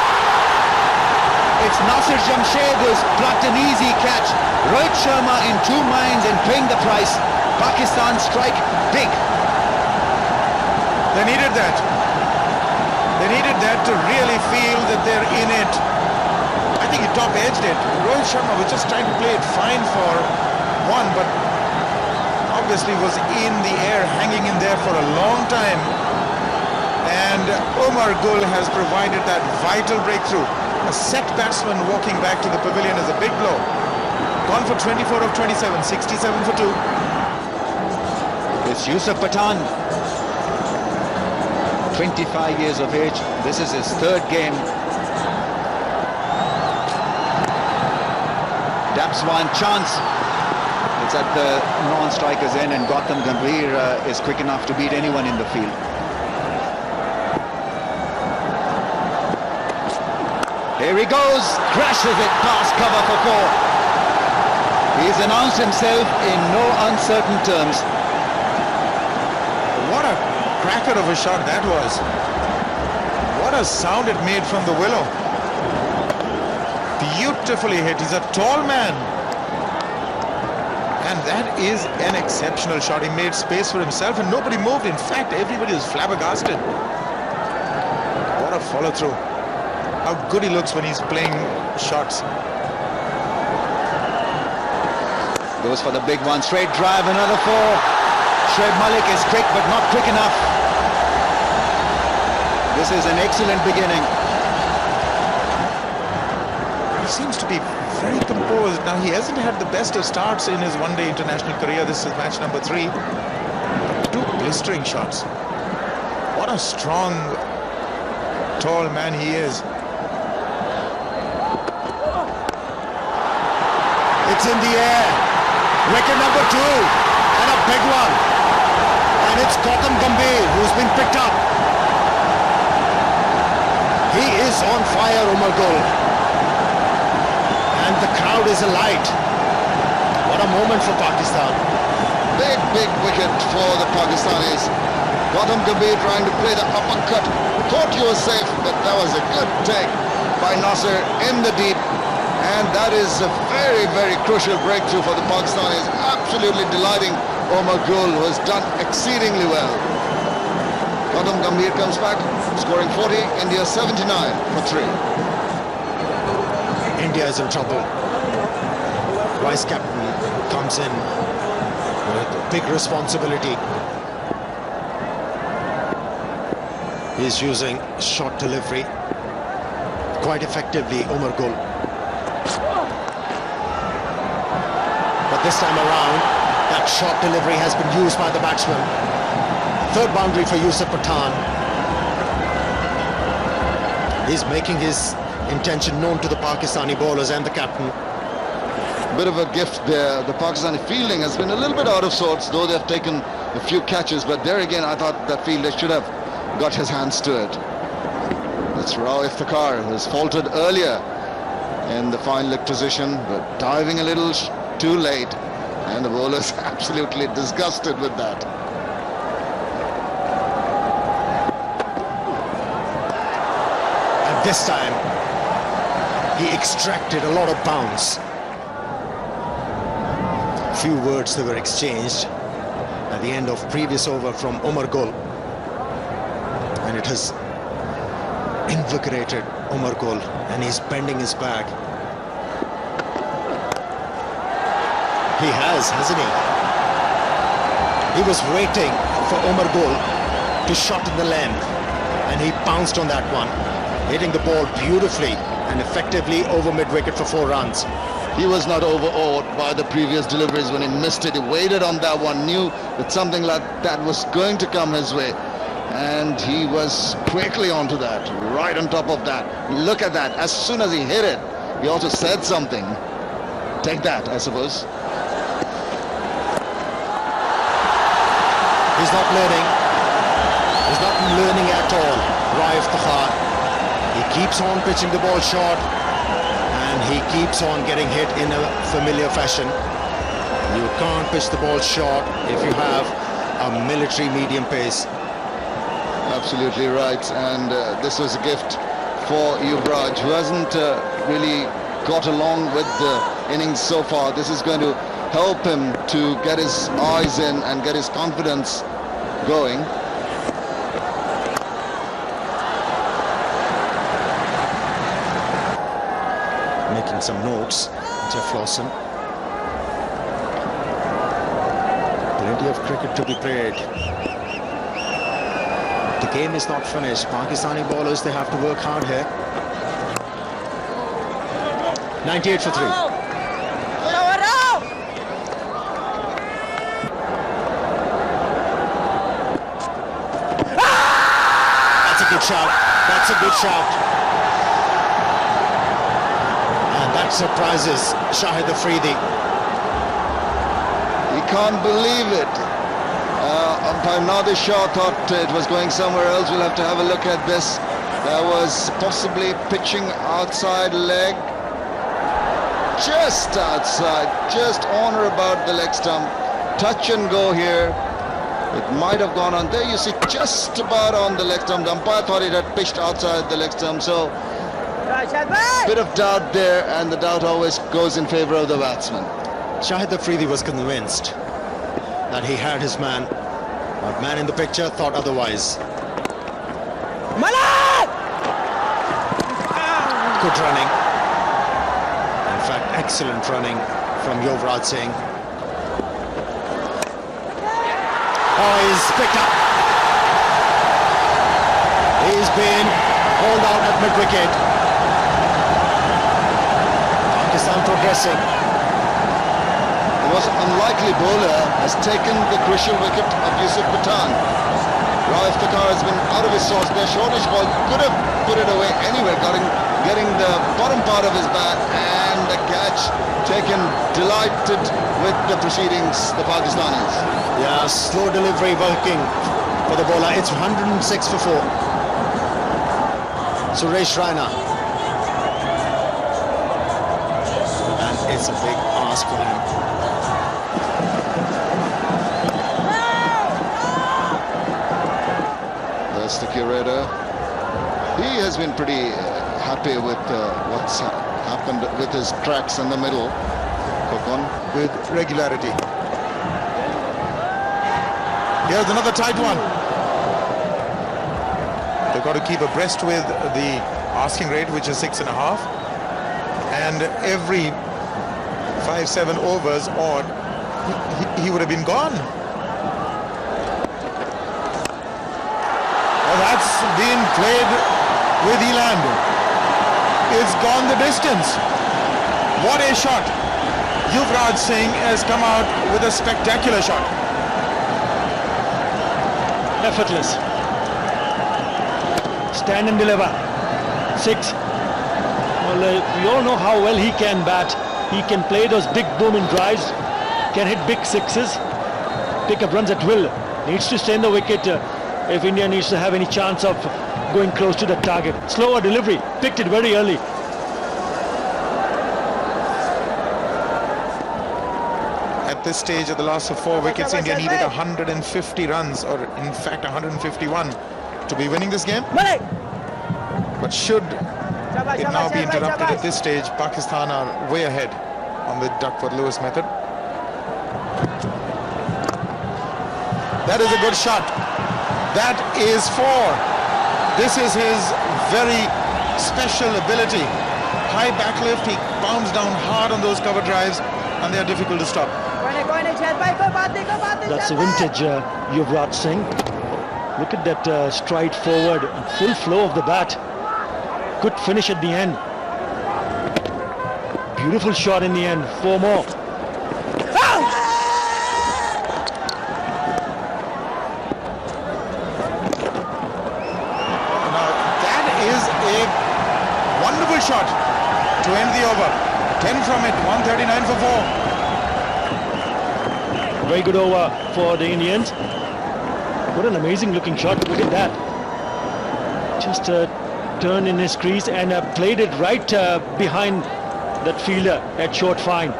It's Nasir Jamshed who's plucked an easy catch. Rohit Sharma in two minds and paying the price. Pakistan strike big. They needed that. They needed that to really feel that they're in it. I think he top-edged it. Rohit Sharma was just trying to play it fine for one, but obviously was in the air, hanging in there for a long time. And Umar Gul has provided that vital breakthrough. A set batsman walking back to the pavilion is a big blow. Gone for 24 of 27, 67 for 2. It's Yusuf Pathan, 25 years of age. This is his third game. Daps one chance. It's at the non-striker's end, and Gautam Gambhir is quick enough to beat anyone in the field. Here he goes, crashes it past cover for 4. He's announced himself in no uncertain terms. What a cracker of a shot that was. What a sound it made from the willow. Beautifully hit. He's a tall man. And that is an exceptional shot. He made space for himself and nobody moved. In fact, everybody was flabbergasted. What a follow-through. How good he looks when he's playing shots. Goes for the big one. Straight drive, another 4. Shoaib Malik is quick, but not quick enough. This is an excellent beginning. He seems to be very composed. Now, he hasn't had the best of starts in his one-day international career. This is match number 3. But 2 blistering shots. What a strong, tall man he is. It's in the air. Wicket number 2. And a big one. And it's Gautam Gambhir who's been picked up. He is on fire, Umar Gul. And the crowd is alight. What a moment for Pakistan. Big wicket for the Pakistanis. Gautam Gambhir trying to play the uppercut. Thought he was safe, but that was a good take by Nasir in the deep. And that is a very crucial breakthrough for the Pakistanis. Absolutely delighting Umar Gul, who has done exceedingly well. Gautam Gambhir comes back, scoring 40, India 79 for 3. India is in trouble. Vice captain comes in with big responsibility. He's using short delivery quite effectively, Umar Gul. But this time around, that short delivery has been used by the batsman. Third boundary for Yusuf Pathan. He's making his intention known to the Pakistani bowlers and the captain. Bit of a gift there. The Pakistani fielding has been a little bit out of sorts, though they've taken a few catches. But there again, I thought that fielder should have got his hands to it. That's Rao Iftikhar, who has faltered earlier in the fine leg position, but diving a little too late, and the bowler's absolutely disgusted with that. And this time, he extracted a lot of bounce. Few words that were exchanged at the end of previous over from Omar Gul, and it has invigorated Omar Gul, and he's bending his back. He has, hasn't he? He was waiting for Omar Gul to shot in the length, and he pounced on that one, hitting the ball beautifully and effectively over mid-wicket for 4 runs. He was not overawed by the previous deliveries when he missed it. He waited on that one, knew that something like that was going to come his way, and he was quickly onto that, right on top of that. Look at that. As soon as he hit it, he also said something. Take that, I suppose. He's not learning. He's not learning at all, Raif Takhar. He keeps on pitching the ball short, and he keeps on getting hit in a familiar fashion. You can't pitch the ball short if you have a military medium pace. Absolutely right, and this was a gift for Yuvraj, who hasn't really got along with the innings so far. This is going to help him to get his eyes in and get his confidence going. Making some notes, Jeff Lawson. Plenty of cricket to be played. The game is not finished. Pakistani bowlers, they have to work hard here. 98 for 3. That's a good shout. That's a good shout. And that surprises Shahid Afridi. He can't believe it. Umpire Nadir Shah thought it was going somewhere else. We'll have to have a look at this. There was possibly pitching outside leg. Just outside, just on or about the leg stump. Touch and go here. It might have gone on there. You see, just about on the leg stump. The umpire thought it had pitched outside the leg stump. So, bit of doubt there, and the doubt always goes in favor of the batsman. Shahid Afridi was convinced that he had his man, but man in the picture thought otherwise. Good running. In fact, excellent running from Yuvraj Singh. Oh, he's picked up. He's been hauled out at mid-wicket. Pakistan progressing. The most unlikely bowler has taken the crucial wicket of Yusuf Pathan. Raif Takhar has been out of his sauce there. Shortish ball could have put it away anywhere, getting the bottom part of his bat, and the catch taken. Delighted with the proceedings, the Pakistanis. Yeah, slow delivery working for the bowler. It's 106 for 4. Suresh Raina. And it's a big ask for him. That's the curator. He has been pretty happy with what's happened with his tracks in the middle. Kokon. With regularity. Here's another tight one. They've got to keep abreast with the asking rate, which is 6.5. And every 5-7 overs odd, he would have been gone. Oh, that's been played with Eland. It's gone the distance. What a shot. Yuvraj Singh has come out with a spectacular shot. Effortless. Stand and deliver. 6. Well, we all know how well he can bat. He can play those big booming drives, can hit big sixes, pick up runs at will. Needs to stay in the wicket if India needs to have any chance of going close to the target. Slower delivery, picked it very early. this stage of the last of 4 wickets, India needed 150 runs, or in fact 151, to be winning this game. But should it now be interrupted at this stage, Pakistan are way ahead on the Duckworth-Lewis method. That is a good shot. That is 4. This is his very special ability. High backlift, he pounds down hard on those cover drives, and they are difficult to stop. That's a vintage Yuvraj Singh. Look at that stride forward and full flow of the bat. Good finish at the end. Beautiful shot in the end. 4 more. Wonderful shot to end the over. 10 from it, 139 for 4. Very good over for the Indians. What an amazing looking shot. Look at that. Just turned in his crease and played it right behind that fielder at short fine.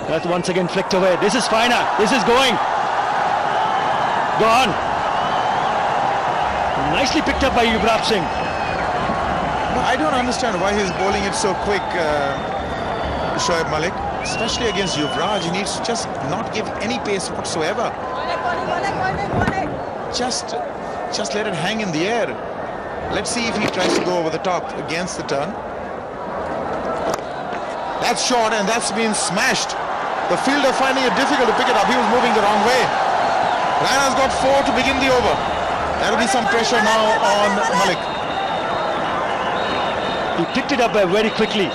That's once again flicked away. This is finer. This is going. Gone. Nicely picked up by Yuvraj Singh. No, I don't understand why he's bowling it so quick, Shoaib Malik. Especially against Yuvraj, he needs to just not give any pace whatsoever. Just let it hang in the air. Let's see if he tries to go over the top against the turn. That's short, and that's been smashed. The fielder finding it difficult to pick it up. He was moving the wrong way. Raina's got 4 to begin the over. There will be some pressure now on Malik. He picked it up very quickly.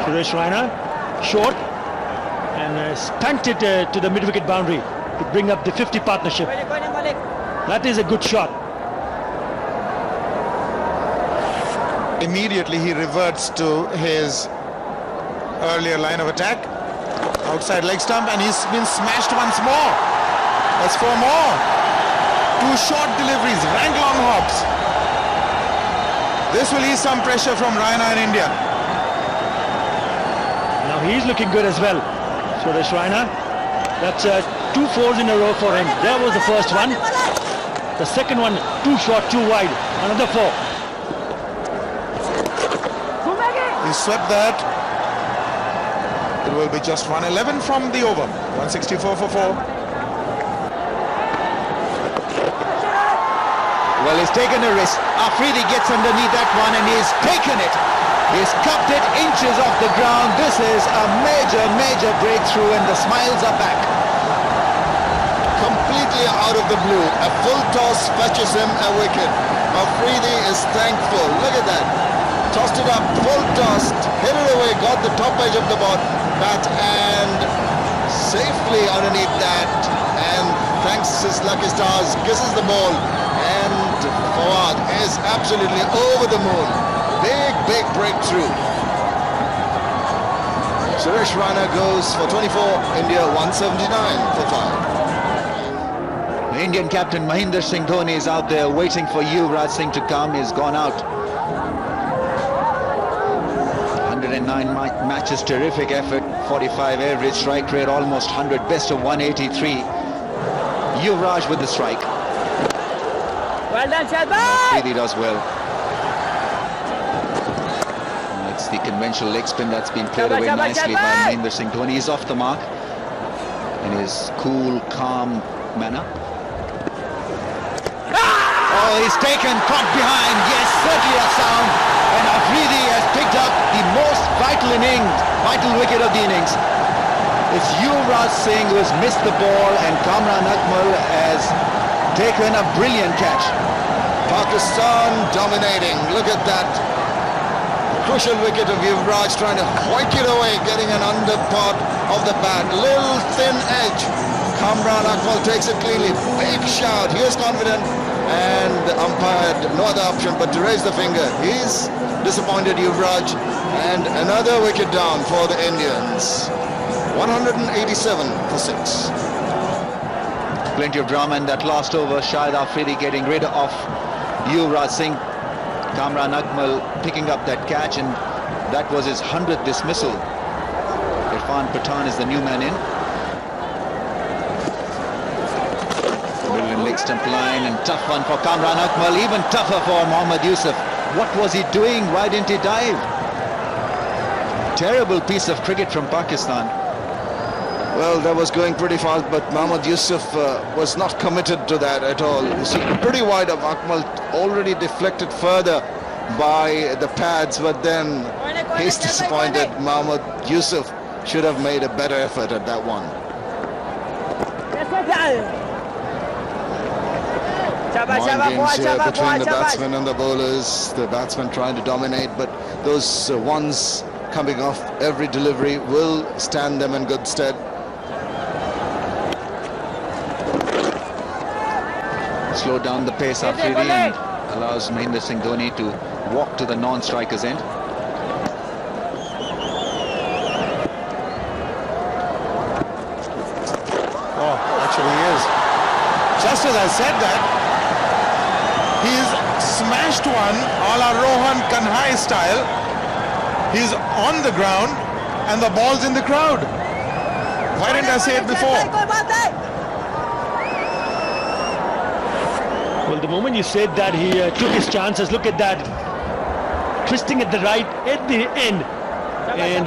Suresh Raina, short, and spanked it to the mid-wicket boundary to bring up the 50 partnership. That is a good shot. Immediately he reverts to his earlier line of attack. Outside leg stump, and he's been smashed once more. That's 4 more. 2 short deliveries, rank long hops. This will ease some pressure from Raina in India. Now he's looking good as well. Suresh Raina. That's 2 fours in a row for him. There was the first one. The second one, too short, too wide. Another 4. He swept that. It will be just 111 from the over. 164 for 4. Well, he's taken a risk. Afridi gets underneath that one and he's taken it. He's cupped it inches off the ground. This is a major breakthrough, and the smiles are back. Completely out of the blue, a full toss fetches him a wicket. Afridi is thankful. Look at that. Tossed it up, full toss, hit it away, got the top edge of the bat and safely underneath that, and thanks his lucky stars, kisses the ball, and Fawad is absolutely over the moon. Big breakthrough. Suresh Raina goes for 24, India 179 for 5. The Indian captain Mahendra Singh Dhoni is out there waiting for Yuvraj Singh to come. He's gone out. 109 matches, terrific effort, 45 average strike rate, almost 100, best of 183. Yuvraj with the strike. Well done, Shahbaz! He does well. It's the conventional leg spin that's been played away nicely by Mahendra Singh Dhoni. He's off the mark in his cool, calm manner. Oh, he's taken, caught behind. Yes, certainly a sound. And Afridi has picked up the most vital wicket of the innings. It's Yuvraj Singh who has missed the ball, and Kamran Akmal has taken a brilliant catch. Pakistan dominating. Look at that. Crucial wicket of Yuvraj trying to hoik it away, getting an under part of the bat. Little thin edge. Kamran Akmal takes it cleanly. Big shout. He is confident, and the umpire had no other option but to raise the finger. He's disappointed, Yuvraj, and another wicket down for the Indians. 187 for 6. Plenty of drama in that last over. Shahid Afridi getting rid of Yuvraj Singh. Kamran Akmal picking up that catch, and That was his 100th dismissal. Irfan Pathan is the new man in. Brilliant leg stump line and tough one for Kamran Akmal, even tougher for Mohammad Yusuf. What was he doing? Why didn't he dive? Terrible piece of cricket from Pakistan. Well, that was going pretty fast, but Mohammad Yusuf was not committed to that at all. You see, pretty wide of Akmal, already deflected further by the pads, but then he's disappointed. Mohammad Yusuf should have made a better effort at that one. Mind games here between the batsmen and the bowlers. The batsmen trying to dominate, but those ones coming off every delivery will stand them in good stead. Slow down the pace Afridi and allows Mahendra Singh Dhoni to walk to the non-striker's end. Oh, actually he is. Just as I said that, he's smashed one a la Rohan Kanhai style. He's on the ground and the ball's in the crowd. Why didn't I say it before? Well, the moment you said that, he took his chances. Look at that. Twisting at the right at the end. And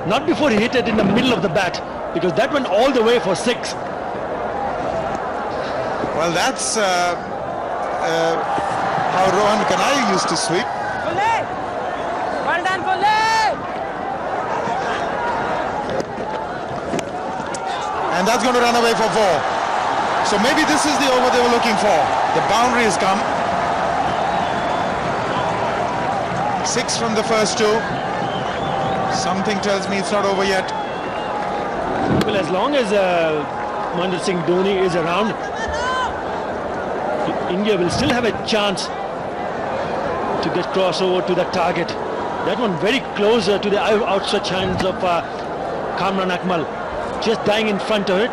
not before he hit it in the middle of the bat, because that went all the way for 6. Well, that's how Rohan Kanhai used to sweep. Well done, And that's going to run away for 4. So maybe this is the over they were looking for. The boundary has come. 6 from the first 2. Something tells me it's not over yet. Well, as long as Mahendra Singh Dhoni is around, India will still have a chance to get crossover to the target. That one very closer to the outstretched hands of Kamran Akmal. Just dying in front of it.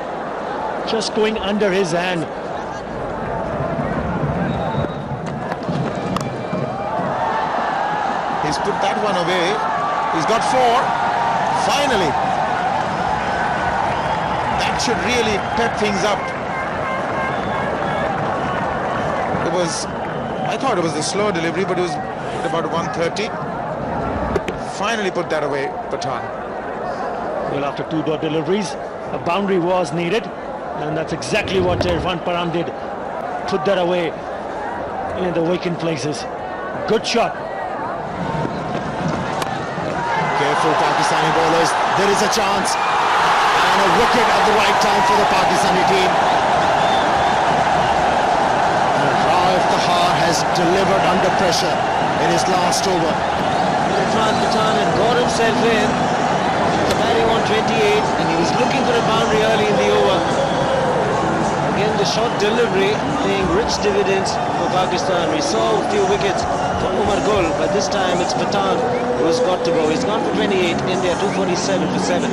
Just going under his hand. He's put that one away. He's got 4. Finally. That should really pep things up. I thought it was a slow delivery, but it was at about 130. Finally put that away, Pathan. Well, after 2 dot deliveries, a boundary was needed. And that's exactly what Irfan Pathan did. Put that away in the vacant places. Good shot. Careful Pakistani bowlers. There is a chance. And a wicket at the right time for the Pakistani team. Raif Tahar has delivered under pressure in his last over. Irfan Pathan had got himself in, batting on 28, and he was looking for a boundary early in the over. Again, the short delivery paying rich dividends for Pakistan. We saw a few wickets for Umar Gul, but this time it's Pathan who has got to go. He's gone for 28, India 247 for 7.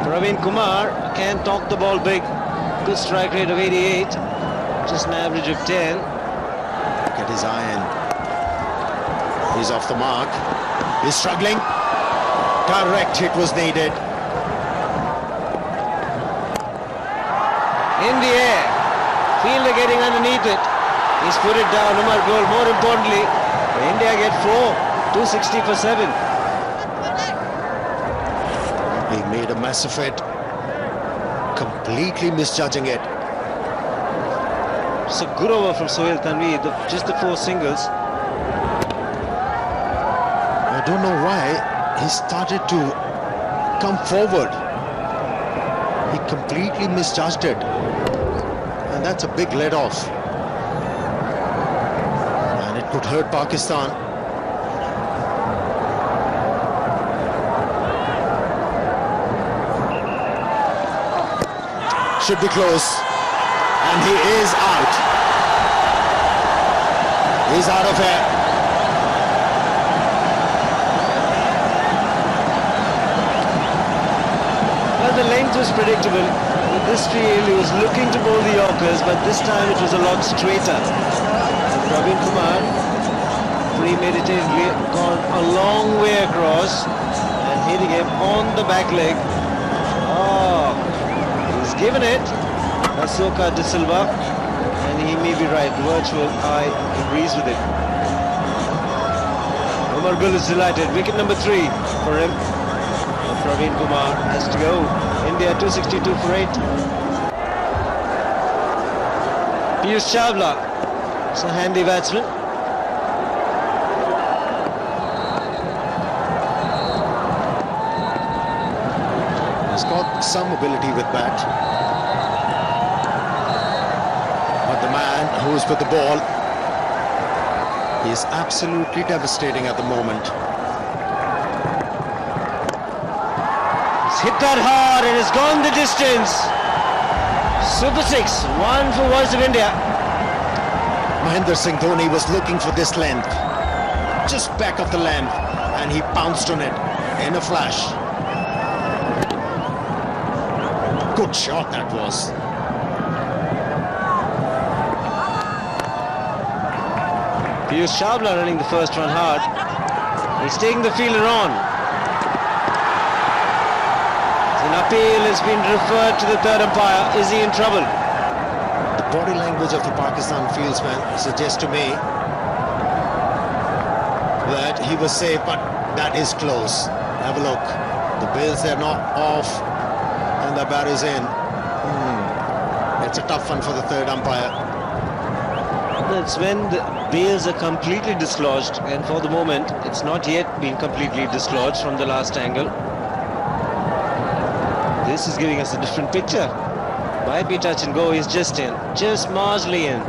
Praveen Kumar can talk the ball big. Good strike rate of 88, just an average of 10. Look at his iron. He's off the mark. He's struggling. Direct hit was needed. In the air, fielder getting underneath it. He's put it down. Umar Gul, more importantly, India get 4, 260 for 7. He made a mess of it, completely misjudging it. It's a good over from Sohail Tanvi, just the 4 singles. I don't know why he started to come forward. He completely misjudged it. And that's a big let off. And it could hurt Pakistan. Should be close. And he is out. He's out of here. Well, the length was predictable. With this field, he was looking to bowl the Yorkers, but this time it was a lot straighter. Praveen Kumar premeditatedly gone a long way across and hitting him on the back leg. Oh, he's given it. Asoka De Silva, and he may be right. Virtual eye agrees with it. Umar Gul is delighted. Wicket number 3 for him. And Praveen Kumar has to go. India 262 for 8. Piyush Chawla, it's a handy batsman. He's got some ability with bat. But the man who's with the ball, he is absolutely devastating at the moment. He's hit that hard and it's gone the distance. Super 6, 1 for Voice of India. Mahendra Singh Dhoni was looking for this length, just back of the length, and he pounced on it in a flash. Good shot that was. Piyush Chawla running the first run hard. He's taking the fielder on. An appeal has been referred to the third umpire. Is he in trouble? The body language of the Pakistan fieldsman suggests to me that he was safe, but that is close. Have a look. The bails are not off and the bat is in. It's a tough one for the third umpire. That's when the bails are completely dislodged, and for the moment it's not yet been completely dislodged from the last angle. This is giving us a different picture. Might be touch and go. He's just in, just marginally in.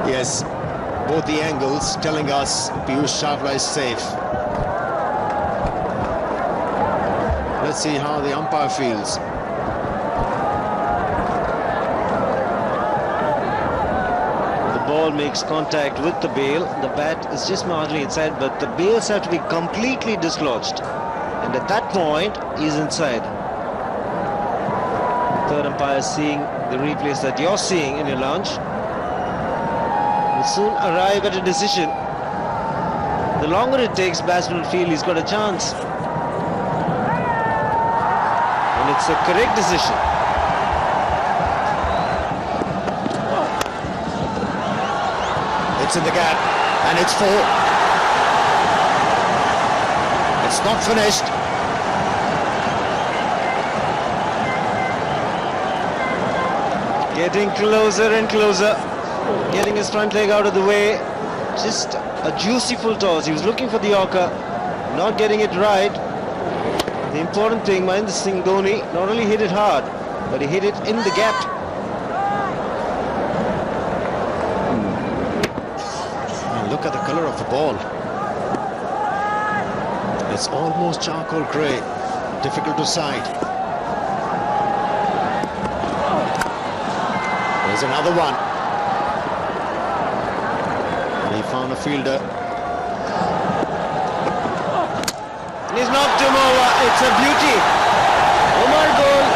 Yes, both the angles telling us Piyush Chawla is safe. Let's see how the umpire feels. The ball makes contact with the bail. The bat is just marginally inside, but the bails have to be completely dislodged. And at that point, he's inside. The third umpire is seeing the replays that you're seeing in your lounge. Will soon arrive at a decision. The longer it takes, batsman will feel he's got a chance. And it's a correct decision. It's in the gap, and it's 4. It's not finished. Getting closer and closer. Getting his front leg out of the way. Just a juicy full toss. He was looking for the Yorker, not getting it right. The important thing, Mahendra Singh Dhoni not only hit it hard, but he hit it in the gap. And look at the color of the ball. It's almost charcoal grey, difficult to sight. There's another one. And he found a fielder. He's knocked him over. It's a beauty. Umar Gul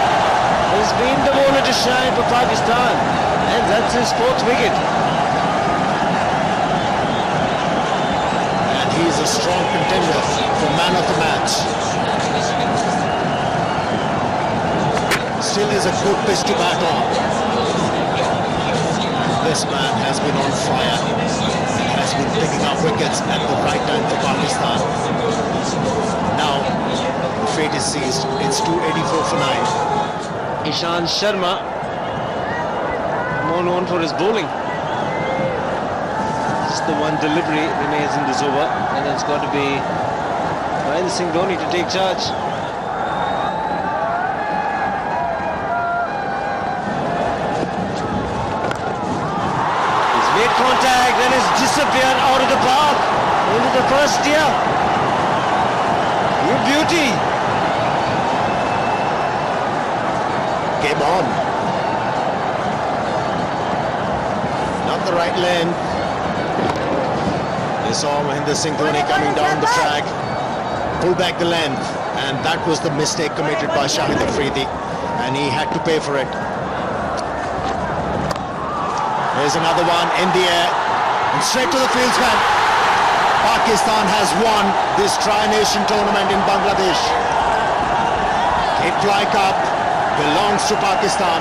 has been the bowler to shine for Pakistan, and that's his 4th wicket. And he's a strong contender for man of the match. Still is a good pitch to bat on. This man has been on fire. Has been picking up wickets at the right time for Pakistan. Now, fate is seized. It's 284 for 9. Ishant Sharma, more known for his bowling. Just the one delivery remains in this over, and it's got to be Mahendra Singh Dhoni to take charge. He's made contact and has disappeared out of the park into the first tier. You beauty. Game on. Not the right length. They saw Mahendra Singh Dhoni coming down the track, pull back the length, and that was the mistake committed by Shahid Afridi, and he had to pay for it. There's another one in the air. And straight to the fieldsman. Pakistan has won this Tri-Nation tournament in Bangladesh. KITPLY Cup belongs to Pakistan.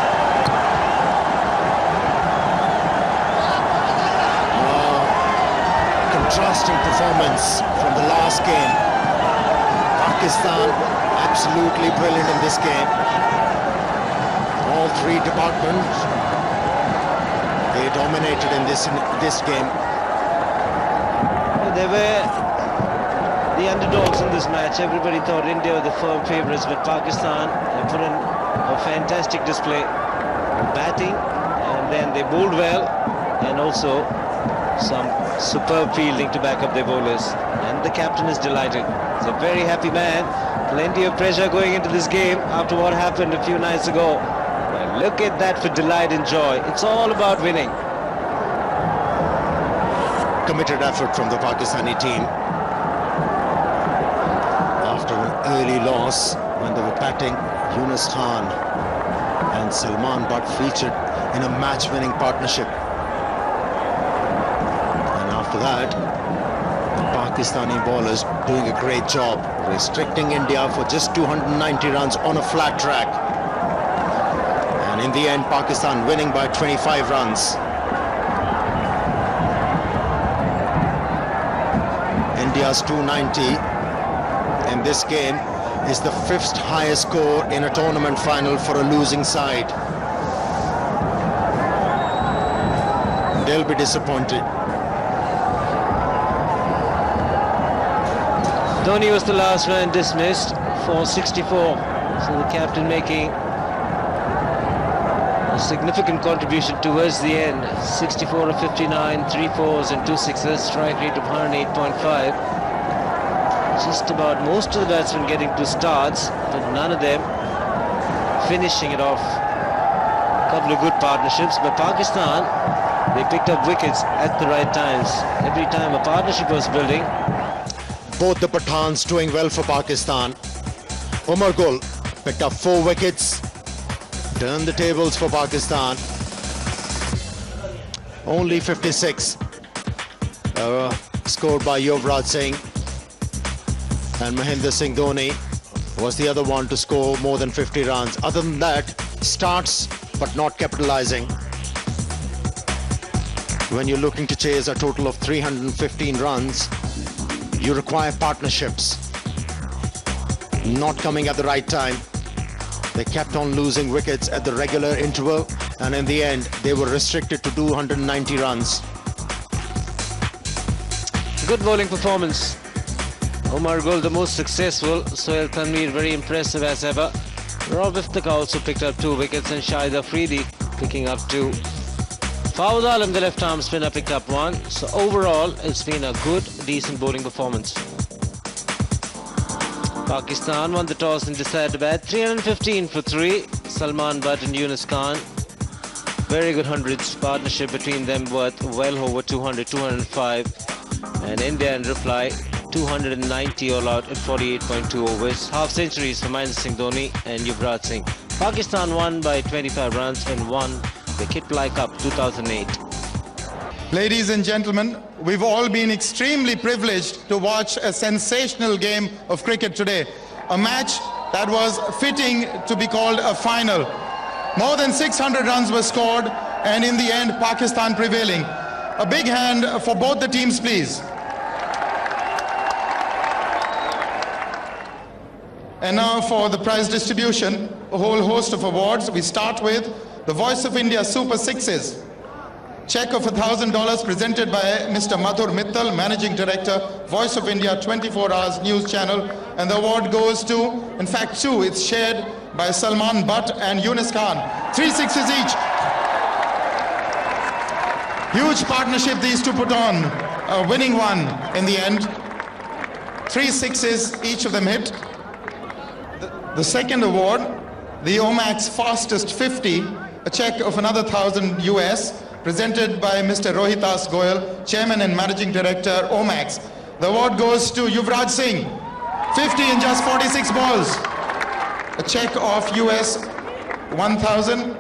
Contrasting performance from the last game. Pakistan absolutely brilliant in this game. All three departments, they dominated in this game. They were the underdogs in this match. Everybody thought India were the firm favourites, but Pakistan put in a fantastic display, batting, and then they bowled well, and also some superb fielding to back up their bowlers. And the captain is delighted. He's a very happy man. Plenty of pressure going into this game after what happened a few nights ago. But look at that for delight and joy. It's all about winning. Committed effort from the Pakistani team after an early loss when they were batting. Yunus Khan and Salman Butt featured in a match-winning partnership, and after that the Pakistani bowlers doing a great job restricting India for just 290 runs on a flat track, and in the end Pakistan winning by 25 runs. India's 290 in this game is the 5th highest score in a tournament final for a losing side. They'll be disappointed. Dhoni was the last man dismissed for 64. So the captain making a significant contribution towards the end. 64 of 59, 3 fours and 2 sixes, strike rate of 108.5. Just about most of the batsmen getting 2 starts, but none of them finishing it off. A couple of good partnerships, but Pakistan, they picked up wickets at the right times. Every time a partnership was building. Both the Pathans doing well for Pakistan. Umar Gul picked up 4 wickets, turned the tables for Pakistan. Only 56 scored by Yuvraj Singh, and Mahendra Singh Dhoni was the other one to score more than 50 runs. Other than that, starts but not capitalizing. When you're looking to chase a total of 315 runs, you require partnerships. Not coming at the right time. They kept on losing wickets at the regular interval, and in the end they were restricted to 290 runs. Good bowling performance. Umar Gul the most successful, Sohail Tanveer very impressive as ever. Rob Iftaka also picked up 2 wickets, and Shahid Afridi picking up 2. Fawad Alam, the left arm spinner, picked up 1. So overall it's been a good, decent bowling performance. Pakistan won the toss and decided to bat. 315 for 3. Salman Butt and Yunus Khan. Very good hundreds. Partnership between them worth well over 200, 205. And India in reply, 290 all out at 48.2 overs. Half centuries for Mahendra Singh Dhoni and Yuvraj Singh. Pakistan won by 25 runs and won the KITPLY Cup 2008. Ladies and gentlemen, we've all been extremely privileged to watch a sensational game of cricket today. A match that was fitting to be called a final. More than 600 runs were scored, and in the end, Pakistan prevailing. A big hand for both the teams, please. And now for the prize distribution, a whole host of awards. We start with the Voice of India Super Sixes. Check of $1,000 presented by Mr. Madhur Mittal, Managing Director, Voice of India 24 Hours News Channel. And the award goes to, in fact 2, it's shared by Salman Butt and Yunus Khan. 3 sixes each. Huge partnership these two put on, a winning one in the end. 3 sixes, each of them hit. The second award, the Omax Fastest 50, a check of another 1,000 US, presented by Mr. Rohitas Goyal, Chairman and Managing Director, Omax. The award goes to Yuvraj Singh, 50 in just 46 balls. A check of US 1,000,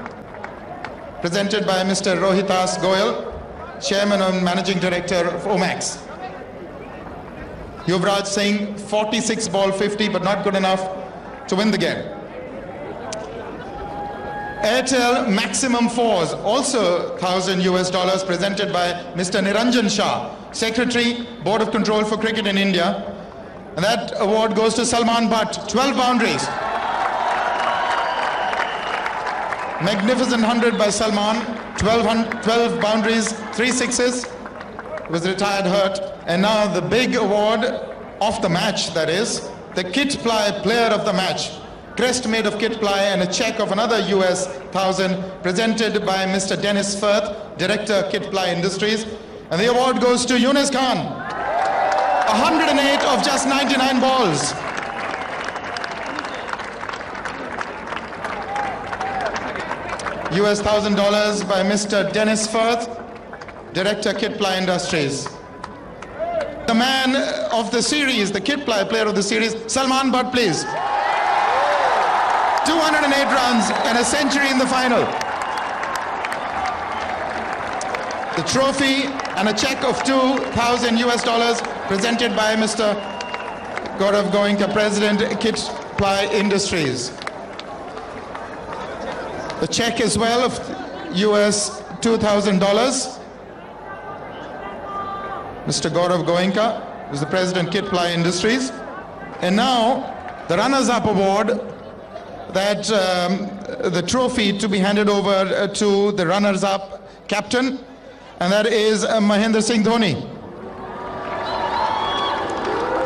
presented by Mr. Rohitas Goyal. Chairman and Managing Director of Omax. Yuvraj Singh, 46 ball 50, but not good enough to win the game. Airtel Maximum Fours, also $1,000 presented by Mr. Niranjan Shah, Secretary, Board of Control for Cricket in India. And that award goes to Salman Butt, 12 boundaries. Magnificent 100 by Salman, 12 boundaries, 3 sixes. Was retired hurt. And now the big award of the match, that is, the KITPLY Player of the Match. Crest made of KITPLY and a check of another US 1,000 presented by Mr. Dennis Firth, Director, KITPLY Industries. And the award goes to Yunus Khan. 108 of just 99 balls. US $1,000 by Mr. Dennis Firth, Director, KITPLY Industries. The man of the series, the KITPLY Player of the series, Salman Butt, please. 208 runs and a century in the final. The trophy and a check of $2,000 presented by Mr. Gaurav Goenka, President, KITPLY Industries. The check as well of US $2,000. Mr. Gaurav Goenka, who's the President, KITPLY Industries. And now the Runners-Up Award, that the trophy to be handed over to the runners-up captain, and that is Mahendra Singh Dhoni.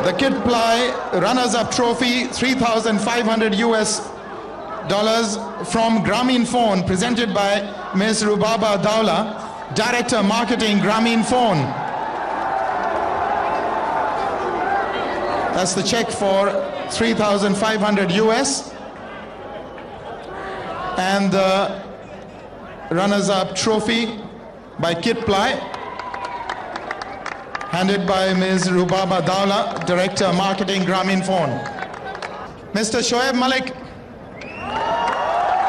The KITPLY runners-up trophy, $3,500 from Grameen Phone, presented by Ms. Rubaba Dawla, Director Marketing, Grameen Phone. That's the check for $3,500. And the runners-up trophy by KITPLY, handed by Ms. Rubaba Dawla, Director Marketing, Grameen Phone. Mr. Shoaib Malik,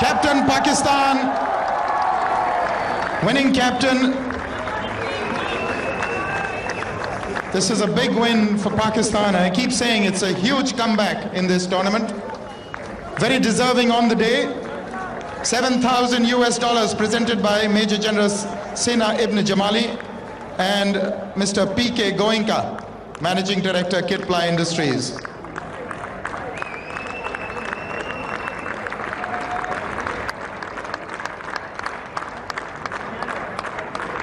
Captain Pakistan, winning captain. This is a big win for Pakistan. I keep saying it's a huge comeback in this tournament. Very deserving on the day. $7,000 presented by Major General Sina Ibn Jamali and Mr. P.K. Goenka, Managing Director, KITPLY Industries.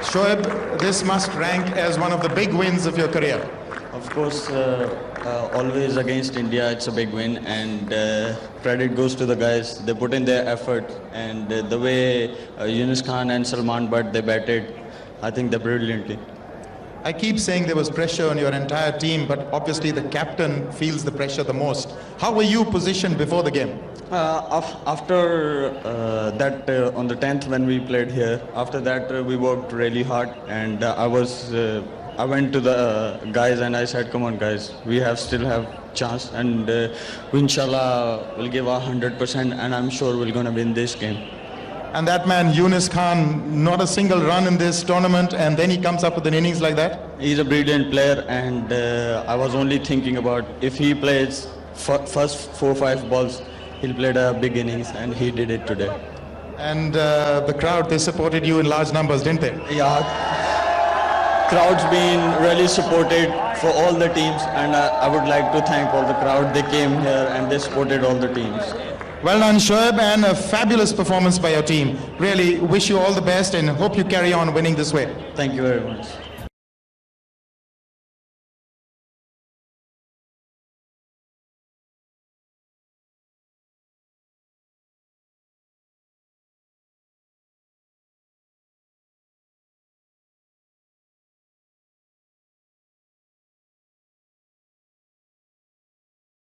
Shoaib, this must rank as one of the big wins of your career. Of course, always against India, it's a big win, and credit goes to the guys. They put in their effort, and the way Yunus Khan and Salman Butt, they batted, I think they're brilliantly. I keep saying there was pressure on your entire team, but obviously the captain feels the pressure the most. How were you positioned before the game? After that, on the 10th when we played here, after that we worked really hard, and I went to the guys and I said, come on guys, we still have chance, and we inshallah will give our 100%, and I'm sure we're going to win this game. And that man, Yunus Khan, not a single run in this tournament, and then he comes up with an innings like that? He's a brilliant player, and I was only thinking about if he plays first 4-5 balls, he'll play a big innings, and he did it today. And the crowd, they supported you in large numbers, didn't they? Yeah. Crowd's been really supported for all the teams, and I would like to thank all the crowd. They came here and they supported all the teams. Well done, Shoaib, and a fabulous performance by your team. Really wish you all the best and hope you carry on winning this way. Thank you very much.